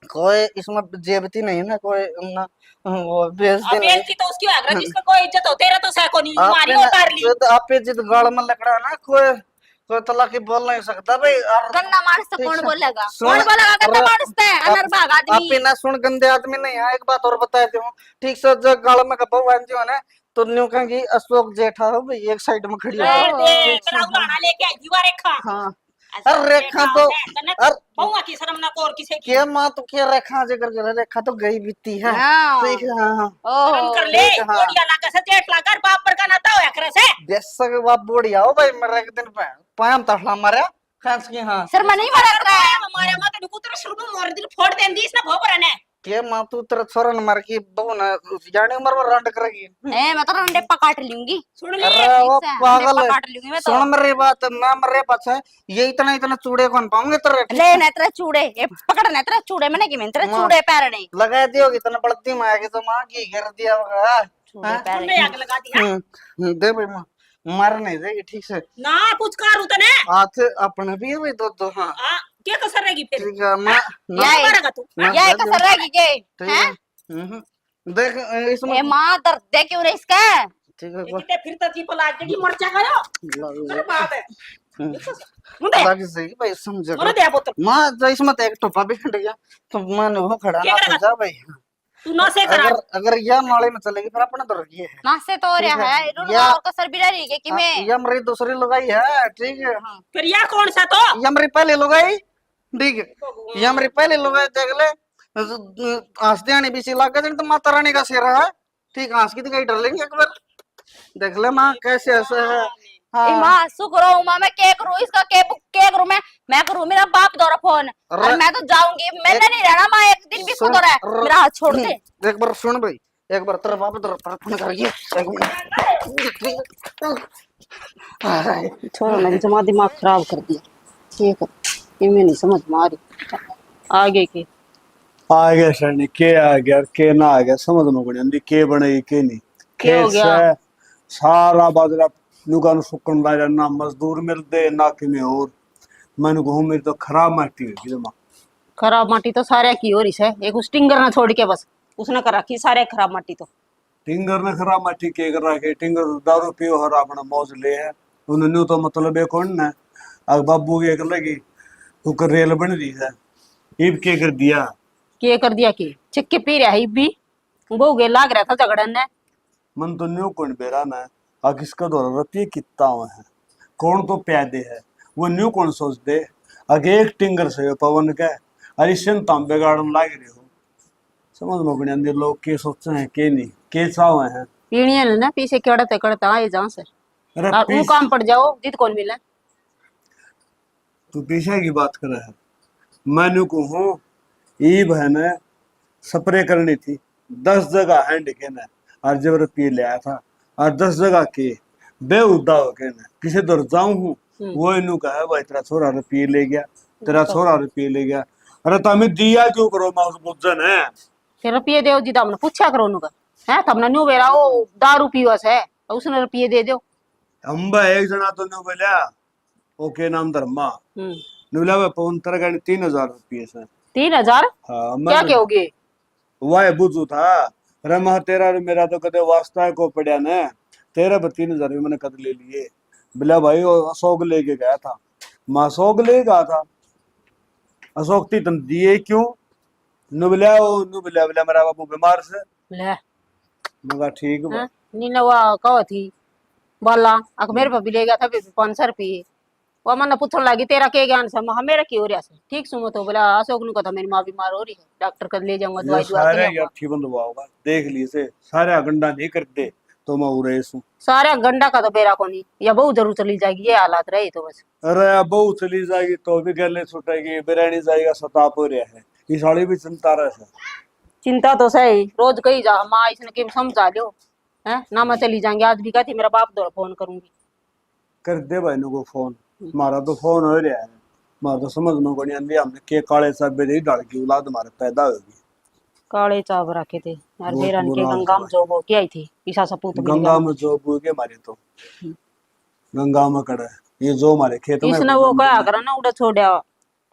कोई इसमें जेबती नहीं ना कोई ना वो बेइज्जती नहीं बेइज्जती तो उसकी होया करे जिसका कोई इज्जत हो तेरा तो सह कोनी मारी उतार ली आप जित गाड़ में लकड़ा ना कोई तला की बोल नहीं सकता भाई और गन्ना मानस तो कौन बोलेगा सुन, कौन बोलेगा गन्ना अरे, मानस ते अनर भाग आप आदमी बिना सुन गंदे आदमी नहीं है एक बात और बताती हूँ ठीक से जो गाड़ में कपा हुआ है ना तो न्यू कहेंगी अशोक जेठा हो भाई एक साइड में खड़ी दे हो दे तेरा उलाना लेके आई दीवार रेखा हाँ अरे रेखा तो अरे बहुआ की शर्म ना कोर किसे की क्या माँ तो क्या रेखा जिक्र कर रेखा तो गई बीती है हाँ। ठीक है हाँ शर्म कर ले हाँ। कोडिया लागा से जेठ लागा बाप पर का नाता होया करे से जैसा कि बाप बढ़िया हो भाई मेरा एक दिन पायम तड़ला मारा खास की हाँ शर्मा नहीं मारा रहा है हमारे मां के कुतर शुरू मोर दिल फोड़ देन दी इसने भोपरा ने के माँ तू तेरा छोरा न मार की बहु ना जाने उम्र में रंड करेगी ए मैं तो रंडे पकाट लूंगी सुन ले अरे वो पागल है पकाट लूंगी मैं तो सुन मेरी बात मैं मरे पाछे ये इतना इतना चूड़े कौन पाऊंगे तेरे ले न तेरे चूड़े ए पकड़ न तेरे चूड़े मैंने की मैं तेरे चूड़े पैर नहीं लगा दियोगी इतना बढ़ती में आके तो माँ की गिर दिया होगा चूड़े पैर सुन ले आग लगा दी दे भाई माँ मार नहीं देगी ठीक से। ना पुचकार उतने हाथ अपने भी है भाई दो हाँ आ क्या कसर रहेगी फिर ठीक है मैं ना मारेगा तू ये कसर रहेगी के ठीक है देख इसमें ए माँ दर्द दे क्यों रही इसका ठीक है कितने फिर तक जीप लाग के मरचा गयो अरे बात है मुंडे बाकी सही भाई समझ मोरे दे पुत्र मां तो इसमें तो एक टोपा भी हट गया तो मैंने वो खड़ा क्या ना करेगा? जा भाई तू ना से करा अगर यह नाले में चलेगी फिर अपना तो रखिए है नासे तो ठीक रहा है। है रुक या- और कसर भी रही है कि मैं यह मेरी दूसरी लुगाई है ठीक है हाँ फिर या कौन सा तो यह मेरी पहली लुगाई ठीक है यह मेरी पहली लुगाई देख ले हंसते आने बीसी लाग गए तो माता रानी का सिर है ठीक हंस की दिखाई डर लेंगे एक बार देख ले माँ कैसे ऐसे है ए हाँ माँ शुक्र हो माँ मैं क्या करूँ इसका क्या करूँ मैं करूँ मेरा बाप दौरा फोन और मैं तो जाऊंगी मैंने नहीं रहना माँ एक दिन भी सुन, खुद रहा है मेरा हाथ छोड़ दे एक बार सुन भाई एक बार तेरा बाप तेरा फोन करिए छोरो ने जमा दिमाग खराब कर दिया ठीक है ये मैं नहीं समझ में आ रही आगे की आ गया सर के आ गया के ना आ गया समझ में कोनी आंदी के बनेगी के नहीं के हो खेत गया? से सारा बाजरा नुकान सुकन लाया ना मजदूर मिलते ना कि में और मैंने कहूँ मेरी तो खराब माटी होगी जमा खराब माटी तो सारे की हो रही है एक उस टिंगर ना छोड़ के बस उसने कर रखी सारे खराब माटी तो टिंगर ने खराब माटी के कर रखे टिंगर दारू पियो हर अपना मौज ले है उन्होंने तो मतलब है कौन ना अब बाबू के कर लगी तो रेल बन रही है ईब के कर दिया के कर दिया की चिक्के पी रहा है भी वो गे लाग रहा था झगड़न ने मन तो न्यू कौन बेरा ना आ किसका दौरा रतिये कितना हुआ है कौन तो प्यादे है वो न्यू कौन सोच दे आगे एक टिंगर से पवन का अरिशन तांबे गार्डन लाग रहे हो समझ में अपने अंदर लोग के सोचते हैं के नहीं के चाहे हैं पीणिया ने ना पीछे कड़ते आए जहाँ से अरे और वो काम पड़ जाओ जित कौन मिले तू पीछे की बात कर रहा है मैंने को हूँ ईब है ना स्प्रे करनी थी 10 जगह हैंड के ना और जब रुपये ले आया था और 10 जगह के बेउदा हो के ना किसी दर जाऊं हूँ वो इनू कहा भाई तेरा छोरा रुपये ले गया तेरा छोरा रुपये ले गया अरे तमें दिया क्यों करो मैं उस बुज्जन है फिर रुपये दो जी हमने पूछा करो उनका है तमने न्यू बेरा वो दारू पीवस है उसने रुपये दे दो अंबा एक जना तो न्यू बोलिया ओके नाम धर्मा नुला वे पवन तरह 3000 रुपये से 3000 हाँ क्या मैं कहोगे वाह बुझू था रमा तेरा और मेरा तो कदे वास्ता को पड़ा ना तेरा 3000 भी मैंने कद ले लिए बोला भाई वो अशोक लेके गया था मैं अशोक ले गया था अशोक ती तुम दिए क्यों नुबला बोला मेरा बाबू बीमार से ले मगा ठीक बा नीना वो कहो थी बोला अक मेरे पे भी ले गया था 500 रुपये वो मैंने पूछने लगी तेरा के ज्ञान से मैं मेरा की हो रहा है ठीक सुनो तो बोला अशोक ने कहा था मेरी माँ बीमार हो रही है डॉक्टर कर ले जाऊंगा ये दवाई दुआ सारे के यार ठीक बंद होगा देख लिए से सारे गंडा नहीं करते तो मैं उरे सू सारे गंडा का तो बेरा को नहीं या बहुत जरूर चली जाएगी ये हालात रहे तो बस अरे अब बहू चली जाएगी तो भी गले छुटेगी बिरयानी जाएगा सताप हो रहा है ये साड़ी भी चिंता रहे है चिंता तो सही रोज कही जा माँ इसने के समझा लो है ना मैं चली जाएंगे आज भी कहती मेरा बाप दो फोन करूंगी कर दे भाई को फोन मारा तो फोन हो रहा है मारा तो समझ में कोनी आंदी हमने के काले साबे दे डाल की औलाद हमारे पैदा होगी काले चाव रखे थे यार बहुत बेरन के बुरा हाल गंगा में था। जो हो के आई थी ईसा सपूत मिल गंगा में जो बू के मारे तो गंगा में कड़ा ये जो हमारे खेत में इसने वो कहा करा ना उड़ा छोड़या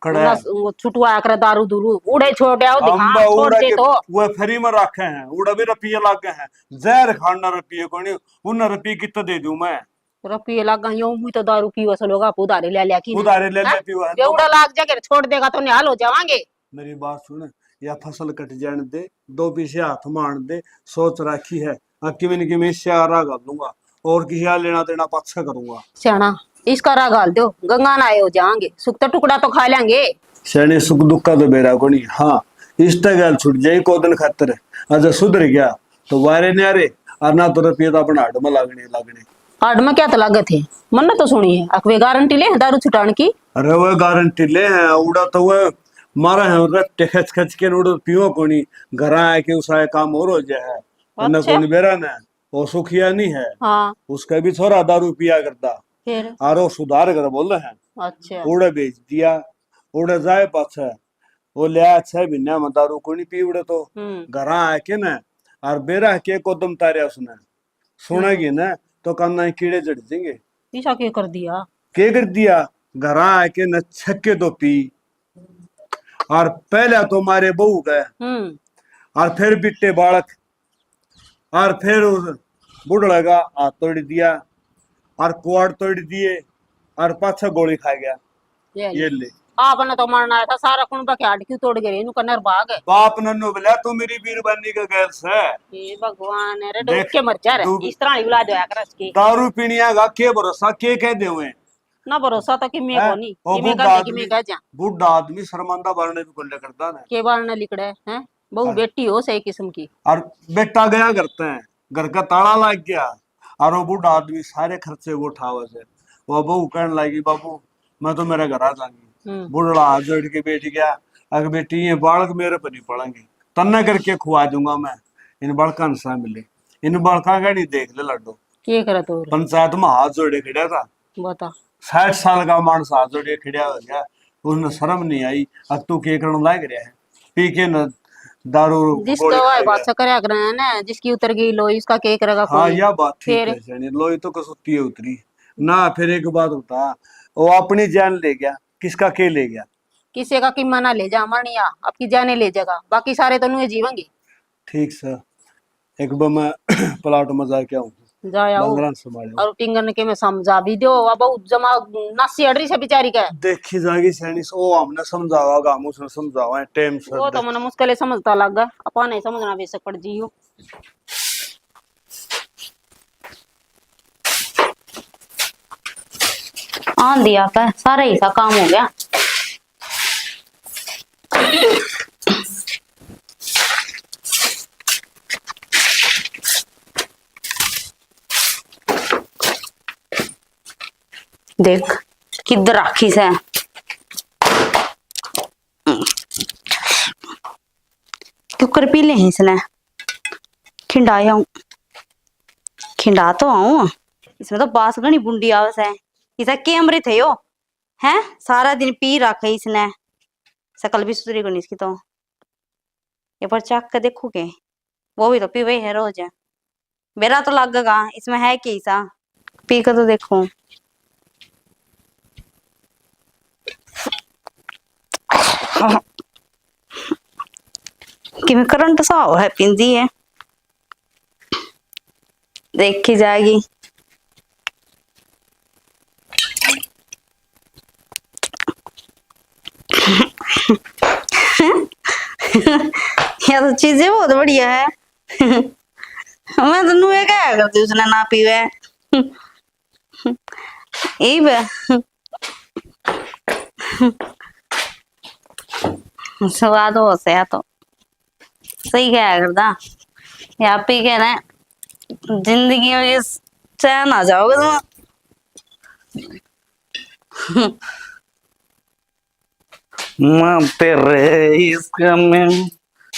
कड़ा वो छुटवाया कर दारू दूरू उड़े छोड़या अम्बा दिखा छोड़ उड़ा दे के तो वो फ्री में रखे हैं उड़ा भी रुपये लागे हैं जहर खाना रुपये कोनी उन रुपये कितना दे दूं मैं रुपये लगा यूं हुई तो दारू पीवा से लोग आप उधारे ले लिया की उधारे ले लेती हुआ जो उड़ा लाग जाके छोड़ देगा तो निहाल हो जावांगे मेरी बात सुन या फसल कट जाने दे 2 पीछे हाथ मान दे सोच रखी है किमें किमें श्यारा कर लूंगा और किसी का लेना देना पाछा करूंगा सियाना इसका राग गाल दो गंगा ना आए हो जाएंगे सुख तो टुकड़ा तो खा लेंगे शनि सुख दुख का तो बेरा को नहीं हाँ इस गल छुट जाए को दिन खातर अगर सुधर गया तो वारे न्यारे और ना तो रुपये तो अपना हाथ में लागने हार्ड में क्या तो लागत है मन तो सुनी है अकवे गारंटी ले दारू छुटाने की अरे वो गारंटी ले हैं उड़ा तो वो मारा है रट्टे खच खच के उड़ा पियो कोनी घर आके उसा काम और हो जाए न कोनी बेरा ना वो सुखिया नहीं है हाँ उसका भी थोड़ा दारू पिया करता फिर और वो सुधार कर बोल रहे हैं अच्छा उड़े बेच दिया उड़े जाए पाछा वो लिया 6 महीना में दारू कोनी पी उड़े तो घर आके ना और बेरा के कदम तारे उसने सुनेगी ना तो काना कीड़े चढ़ जाएंगे। ईशा क्या कर दिया? के कर दिया? घर आके न छक्के तो पी, और पहले तो मारे बहू गए, और फिर बिट्टे बालक, और फिर उस बुढ़ड़ा का हाथ तोड़ दिया, और कुआड़ तोड़ दिए, और पाछा गोली खा गया। ये ले आपने तो मरना था सारा कुण बके हाड क्यों तोड़ गए? इनको नर भाग है। बाप नन्नो बोला तू मेरी बीरबानी का गैर से। ये भगवान रे, देख, डूब के मर जा रे। डूब- इस तरह बुला दो यार इसकी। दारू पीनिया का के भरोसा के कह दे हुए ना भरोसा तो कि मैं हैं? कोनी वो कि मैं बुढ़ा कर दे कि मैं आदमी- कह जा। बुढ़ा आदमी शर्मांदा बारने भी कोल्ले करता है, के बाल न लिकड़े हैं। बहु बेटी हो सही किस्म की। और बेटा गया करते हैं, घर का ताला लग गया, और वो बुढ़ा आदमी सारे खर्चे वो उठावे से। वो बहू कहने लगी बाबू मैं तो मेरे घर आ जाऊंगी। बुढ़ा हाथ जोड़ के बैठ गया, अगर बेटी ये बालक मेरे पर नहीं पड़ेंगे, तन्ना करके खुआ दूंगा मैं। इन बालका ने सा मिले, इन बालका का नहीं देख ले लड्डू। के करे तो पंचायत में हाथ जोड़े खड़ा था, बता। 60 साल का मानस हाथ जोड़े खड़ा हो गया, उसने शर्म नहीं आई। अब तू के करण लाग रहा है, पी के न दारू जिसका गोली वाय खा बात गया। से करे अगर है ना, जिसकी उतर गई लो इसका के करेगा हाँ कोई? यह बात ठीक फिर है सैनी, लोई तो कसुती है उतरी ना। फिर एक बात बता, वो अपनी जान ले गया, किसका के ले गया? किसी का कीमा ना ले जा मरनिया, आपकी जाने ले जाएगा, बाकी सारे तो नुए जीवेंगे। ठीक सर, एक बार मैं प्लाट में जाके आऊँ, जाया डंगरान संभाले। और टिंगन के मैं समझा भी दो, अब बहुत जमा नासी अड़री से बेचारी का। देखी जाएगी सैनी, ओ हमने समझावा, हम उसने समझावा टाइम से। वो तो मैंने मुश्किल समझता लगा, अपन नहीं समझना बेशक पड़ जी हो। आन दिया का सारा ही सा काम हो गया। देख किधर राखी से क्यों कर पी ले इसने। खिंडाया हूँ, खिंडा तो आऊं, इसमें तो बास घनी बुंडी आवस है। इसे के अमृत है यो हैं, सारा दिन पी रखे इसने, शकल भी सुधरी गई इसकी तो। ये पर चख के देखोगे, वो भी तो पीवे है रोज, मेरा तो लगेगा इसमें है क्या सा, पी कर तो देखो। कि मैं करंट सा हो है पिंजी है, देखी जाएगी। यह तो चीजें बहुत बढ़िया है। मैं तो नुए क्या करती उसने ना पीवे यही बे। स्वाद हो से तो सही क्या करता या पी के ना जिंदगी में चैन आ जाओगे तुम। मैं तेरे इश्क में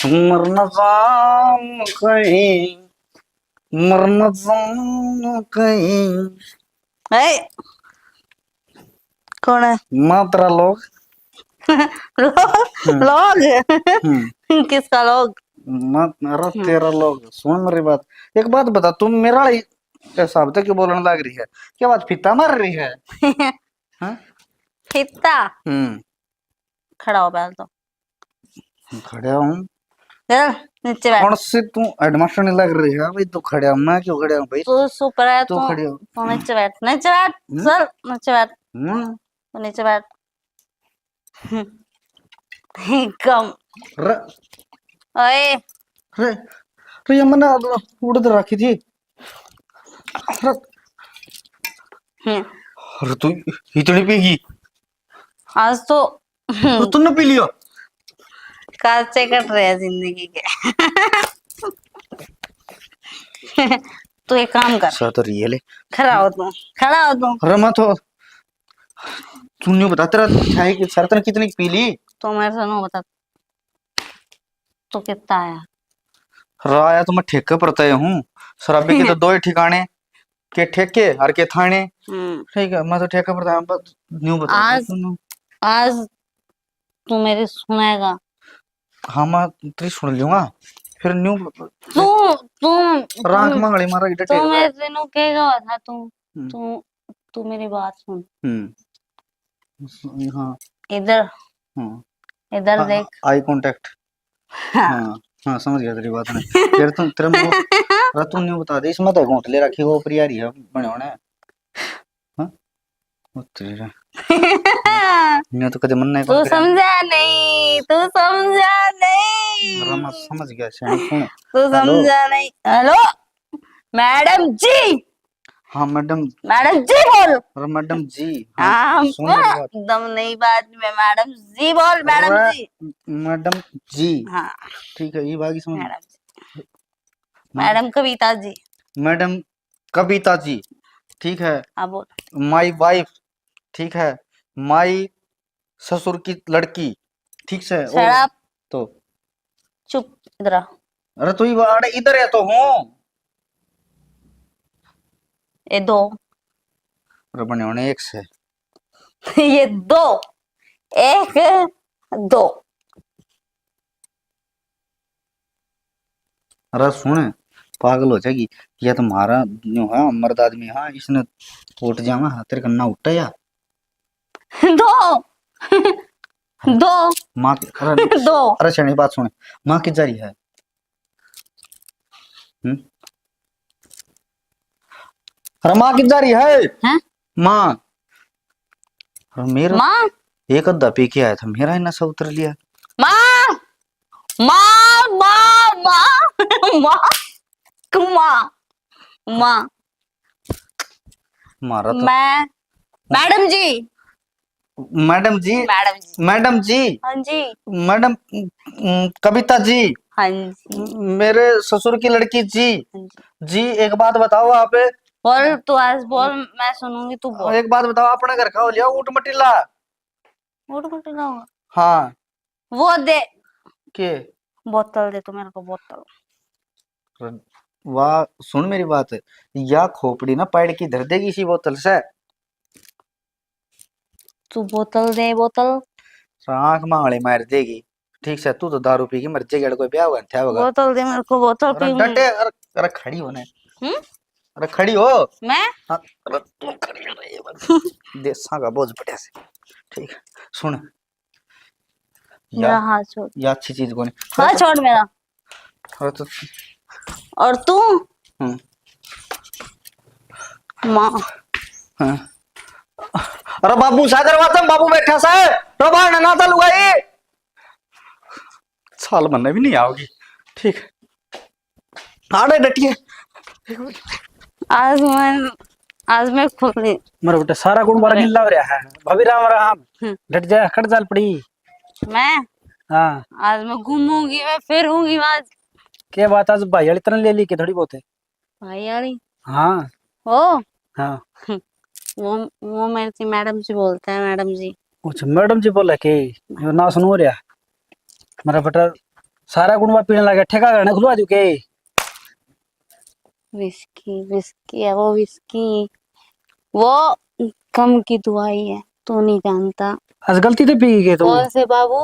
मरना जाऊं कहीं, मरना जाऊं कहीं। कौन है? मात्रा लोग लोग किसका लोग? मत अरे तेरा लोग। सुन मेरी बात, एक बात बता, तुम मेरा हिसाब से क्यों बोलने लग रही है? क्या बात फित्ता मार रही है? हाँ? फित्ता? खड़ा हो पहले तो। खड़ा हूँ। नीचे बैठ। कौन सी तू हेडमास्टर नहीं लग रही है भाई? तू खड़ा हूँ, मैं क्यों खड़ा हूँ भाई? तू सुपर है, तू खड़ी हो। तू नीचे बैठ, नीचे बैठ, चल नीचे बैठ, तू नीचे बैठ। कम ओए अरे तो ये मैंने उड़द रखी थी। अरे तू इतनी पीगी आज तो तूने पी लिया? काचे कट रहे हैं जिंदगी के। तू एक काम कर, तो रियल है। खड़ा हो तू, खड़ा हो तू। अरे मैं तो तूने बता तेरा चाय की शर्त ने कितनी पी ली? तो मेरे से नो बता तो कितना आया? राया तो मैं ठेके पर तय हूँ, शराबी के तो दो ही ठिकाने, के ठेके और के थाने। ठीक है, मैं तो ठेके पर तय हूँ। न्यू बता आज तू मेरी सुनेगा। हाँ मैं तेरी सुन लूंगा। फिर न्यू तू तू राख मंगली मारा इधर तू मेरे से नु कहेगा था तू हम्म। तू तू मेरी बात सुन हाँ इधर हाँ इधर देख आई कांटेक्ट। हाँ हाँ समझ गया तेरी बात ने। यार तुम तेरा मुंह तू न्यू बता दे इसमें तो घोंट ले रखी वो प्रियारी है बने होने। हाँ वो तेरा मैं तो कदे मन नहीं तू समझा नहीं मैं समझ गया सुन। तू समझा नहीं। हेलो मैडम जी। हाँ मैडम जी बोल। अरे मैडम जी हाँ सुन मेरी बात। एकदम नई बात में मैडम जी बोल। मैडम अरे, जी। मैडम जी हाँ ठीक है ये बाकी समझ। मैडम जी। मैडम कविता जी। मैडम कविता जी ठीक है। हाँ बोल। माई वाइफ ठीक है। माई ससुर की लड़की ठीक से। शराब तो चुप इधर आ। अरे तू ही अरे इधर है तो हूँ। ये दो अरे बने होने एक से ये दो एक दो। अरे सुन पागल हो जाएगी। या तुम्हारा न्यू है मर्द आदमी। हाँ इसने उठ जावा तेरे कन्ना उठा या दो दो माँ अरे दो। अरे शनी बात सुने माँ की जारी है। अरे माँ की जारी है हैं? माँ अरे मेरा माँ एक अद्धा पी के आया था मेरा ही नशा उतर लिया। माँ माँ माँ माँ माँ माँ माँ मारा तो मैं मैडम जी। मैडम जी मैडम जी। मैडम जी हाँ जी। मैडम कविता जी हाँ जी। मेरे ससुर की लड़की जी हाँ जी। जी एक बात बताओ आप। बोल तू आज बोल मैं सुनूंगी तू बोल। एक बात बताओ अपने घर का हो लिया ऊट मटीला। वोट कुछ ना होगा। हाँ वो दे के बोतल दे तू मेरे को बोतल। वाह सुन मेरी बात या खोपड़ी ना पैड़ की धर देगी इसी बोतल से। तू बोतल दे बोतल। आंख मांगली मार देगी ठीक से। तू तो दारू पी के मर जाएगी। अगर कोई ब्याह हुआ क्या होगा। बोतल दे मेरे को बोतल अरे पीऊंगी। डटे अरे खड़ी होने। हम्म अरे खड़ी हो। मैं हाँ, अरे तू खड़ी हो रही है देसा का बोझ बढ़िया से ठीक है। सुन मेरा या हाथ छोड़। या अच्छी चीज को नहीं। हाथ छोड़ मेरा। अरे तो और तू हम्म माँ। हाँ। अरे बाबू सागर वातम बाबू बैठा सा है रो बाहर ना था लुगाई साल बनने भी नहीं आओगी ठीक है। आड़े डटिए आज मैं खुली। मेरा बेटा सारा गुण बारा गिल्ला हो रहा है। भाभी राम राम डट जा कट जाल पड़ी। मैं हाँ आज मैं घूमूंगी मैं फिरूंगी आज। क्या बात आज भाई वाली तरह ले ली के थोड़ी बहुत है। भाई यारी हाँ ओ हाँ वो मेरे से मैडम जी बोलते हैं मैडम जी। अच्छा मैडम जी बोला के यो ना सुनो रहा मेरा बेटा सारा गुण पीने लगा ठेका करने खुलवा दू के। विस्की विस्की है वो विस्की वो कम की दवाई है तू नहीं जानता। आज गलती से पी गई तू। कौन से बाबू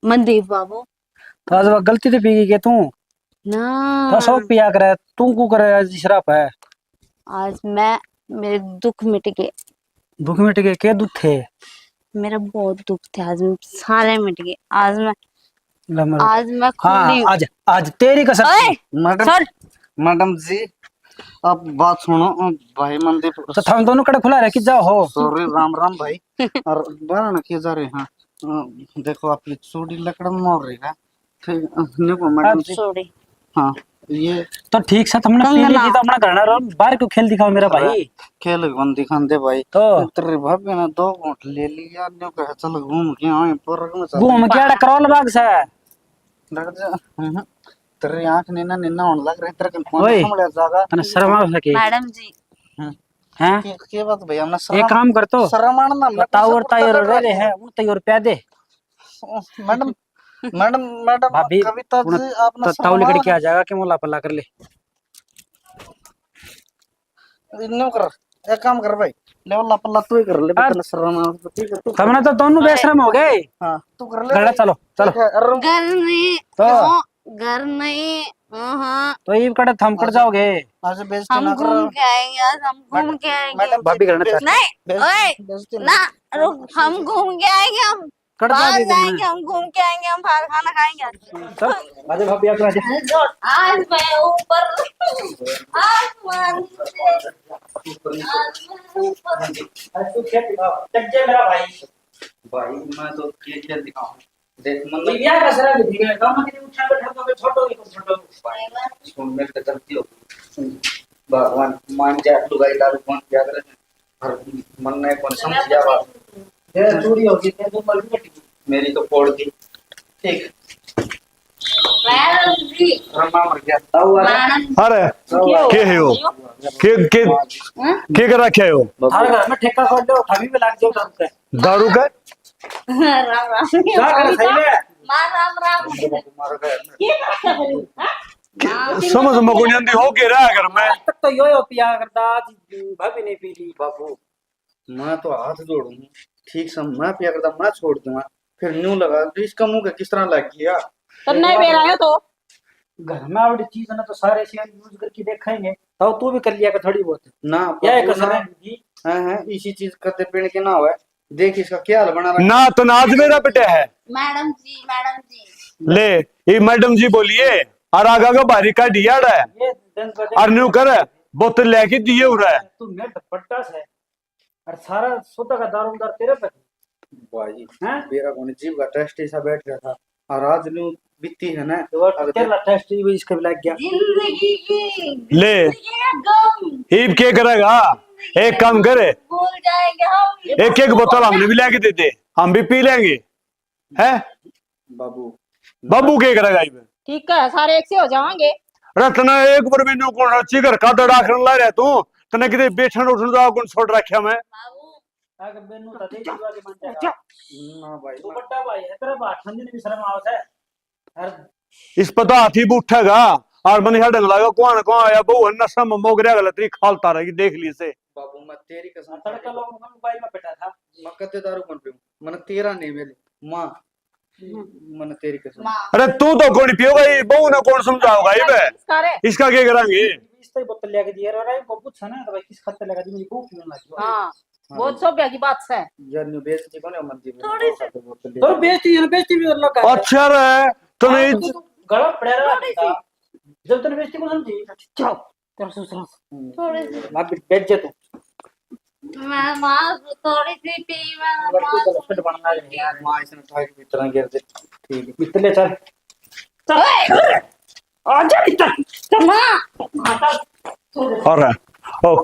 मनदीप बाबू। तो आज गलती से पी गई तू ना तो सब पिया करे तू को करे आज शराब है। आज मैं मेरे दुख मिट गए। दुख मिट गए क्या दुख थे। मेरा बहुत दुख थे आज सारे मिट गए। आज मैं हाँ खुली। आज आज तेरी कसम। ओए मैडम छोड़। मैडम जी अब बात सुनो भाई मनदीप तो हम दोनों कड़े खुला रहे कि जाओ हो। सॉरी राम राम भाई और बारा ना किए जा रहे हैं। देखो आपकी चूड़ी लकड़ में मोड़ रही है ठीक देखो मैडम जी। सॉरी। हाँ ये तो ठीक से तुमने पी ली थी तो अपना घर ना बाहर क्यों खेल दिखाओ मेरा भाई। खेल कौन दिखान दे भाई तो तेरे भाभी ने 2 घूंट ले लिया न्यू कहे चल घूम के आए पार्क में चल घूम के आड़ा करौल बाग से लग जा तेरी आंख निन्ना निन्ना होने लग रही तेरे कौन ओए संभल जाएगा तने शर्म आ सके मैडम जी हैं। के बात भैया हमने एक काम कर तो शर्म आना हमने बताओ और ताई रे है वो ताई और प्या दे। मैडम मैडम मैडम भाभी कविता जी आपने ताऊ लेकर के आ जाएगा कि मोला पल्ला कर ले। न्यू कर एक काम कर भाई ले वाला पल्ला तू ही कर ले तेरे शर्म आ ठीक है तू तुमने तो दोनों बेशरम हो गए। हां तू कर ले गड़ा चलो चलो ठीक है, अरे घर में तो घर नहीं। हाँ, तो ये कड़े थम कट जाओगे। आज बेइज्जती हम ना घूम करो के आएंगे, आज हम घूम के आएंगे। मैडम भाभी करना चाहते नहीं, ओए, बेइज्जती ना रुक, हम घूम के आएंगे, हम कट बाहर जाओगे जाएंगे, हम घूम के आएंगे, हम बाहर खाना खाएंगे आज। चल आजा भाभी आजा आजा। आज मैं ऊपर आसमान से, आसमान ऊपर। तू खेल टक जा मेरा भाई। भाई मैं तो खेल दिखाऊं देख ये मतलब क्या कसरा है ठीक है काम के उठा बैठा तो छोटो नहीं छोटो। सुन मेरे से गलती हो भगवान मान जा लुगाई दारू कौन क्या करे हर मन नहीं कौन समझ जा बात ये चोरी हो गई तो मर गई। मेरी तो फोड़ दी ठीक मैडम जी, रमा मर गया मैडम अरे के है हो के कर रखे हो थारे घर में ठेका खोल दो थावी में लाग जाओ दारू का। दारू का राम राम। क्या कर सही है मां राम राम। मार गया ये क्या कर रही हूँ? हाँ? समझ मगुनियंदी हो के रहा घर में आज तक तो यो पिया करता आज भाभी नहीं पी ली। बाबू मैं तो हाथ जोड़ू ठीक से मैं पिया करता मैं छोड़ दूंगा फिर न्यू लगा तो इसका मुंह का किस तरह लग गया तो नहीं बेरा है तो घर में आवड़ी चीज है ना तो सारे से यूज करके देखेंगे तो तू भी कर लिया कर थोड़ी बहुत। ना क्या है बाबू, कसर ना है है इसी चीज करते पीने के ना हुआ देख इसका क्या हाल बना रखा ना तो नाज मेरा बेटा है मैडम जी। ले ये मैडम जी बोलिए और आगा का बारी का डियाड़ है ये दिन पर और न्यू कर बोतल लेके दिए हो रहा है तू मेरे दुपट्टा से और सारा सोदा का दारोमदार तेरे पे भाई हैं मेरा कौन जीव का टेस्ट ऐसा बैठ गया था और आज न्यू बीती है ना तो तेरा टेस्ट भी इसका भी लग गया। जिंदगी की ले ये गम ईब के करेगा एक काम करे भूल जाएंगे हम। एक एक बोतल हमने भी लेके दे दे हम भी पी लेंगे है बाबू बाबू के करेगा ईब ठीक है सारे एक से हो जाएंगे। रतना एक बार मैंने कौन रची घर का दड़ा कर ला रहा तू तने किते बैठन उठन जाओ कौन छोड़ रखा मैं बाबू, आगे बेनू ता दे दीवा के मन जाएगा। ना भाई दुपट्टा भाई है तेरा बात ठंडी भी शर्म आवत है और इस पता हाथी उठेगा और मन हडंग लगा कौन कौन आया बहु नशा में मोगरिया गलत खालता रहेगी देख ली से बाबू मैं तेरी कसम तड़का लोग मोबाइल में बैठा था। मैं कते दारू कौन पीऊं मन तेरा नहीं मेरे मां मन तेरी कसम माँ। अरे तू तो कौन पियोगा ये बहु ने कौन समझाओगा ये बे सारे इसका क्या करेंगे इस तरह बोतल लेके दिया रे को पूछा ना तो भाई किस खत्ते लगा दी मेरी भूख पीने लगी। हाँ बहुत सौभाग्य की बात है। यार न्यू बेइज्जती कौन है मन जी थोड़ी तो बेइज्जती भी और लगा अच्छा रे तूने गला पड़ा रहा जब तूने बेइज्जती को समझी जाओ तेरा ससुर थोड़ी सी ना बेइज्जत मैं माँ थोड़ी सी पी मैं लड़की माँ को लपेट बनना है यार मां इसने ठाक की तरह गिर दे ठीक है इतने चल आजा भीतर माँ और ओ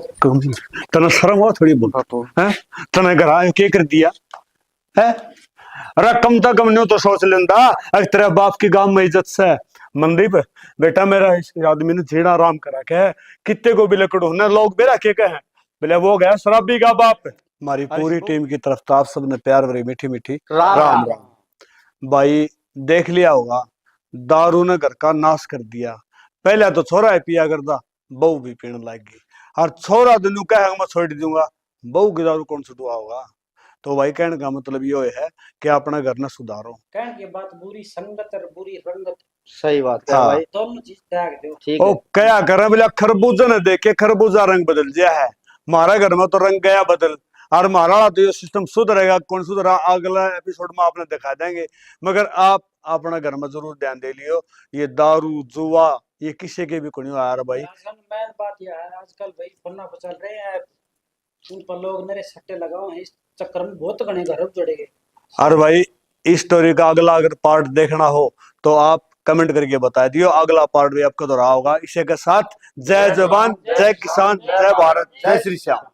तना शर्म हो थोड़ी बोल हैं तने घर आए के कर दिया है रकम तक हमने तो सोच लेंदा अगर तेरे बाप की गांव में इज्जत से मनदीप बेटा मेरा इस आदमी ने झेड़ा आराम करा के कितने को भी लकड़ो ना लोग बेरा के कहे बोले वो गया शराबी का बाप हमारी पूरी टीम की तरफ तो आप सबने प्यार भरी मीठी मीठी राम राम भाई देख लिया होगा दारू ने घर का नाश कर दिया पहले तो छोरा है पिया करता बहू भी पीने लग गई और छोरा दिन कहेगा मैं छोड़ दूंगा बहू की दारू कौन छुड़वा होगा तो भाई कहने का मतलब ये है कि अपना घर न सुधारो कहने की बात बुरी संगत और बुरी रंगत सही बात है हाँ। भाई दोनों चीज त्याग दो। ठीक ओ है क्या करे बोले खरबूजा ने देख के खरबूजा रंग बदल गया है हमारा घर में तो रंग गया बदल और हमारा तो ये सिस्टम सुधरेगा कौन सुधरा अगला एपिसोड में आपने दिखा देंगे मगर आप अपना घर में जरूर ध्यान दे लियो ये दारू जुआ ये किसी के भी कोई नहीं आ रहा भाई आजकल मेन बात यह है आजकल भाई पन्ना पर चल रहे हैं उन पर लोग मेरे सट्टे लगाओ हैं इस चक्कर में बहुत घने घर जुड़ेंगे। और भाई इस स्टोरी का अगला अगर पार्ट देखना हो तो आप कमेंट करके बता दियो अगला पार्ट भी आपका दोहरा होगा इसी के साथ जय जवान जय किसान जय भारत जय श्री श्याम।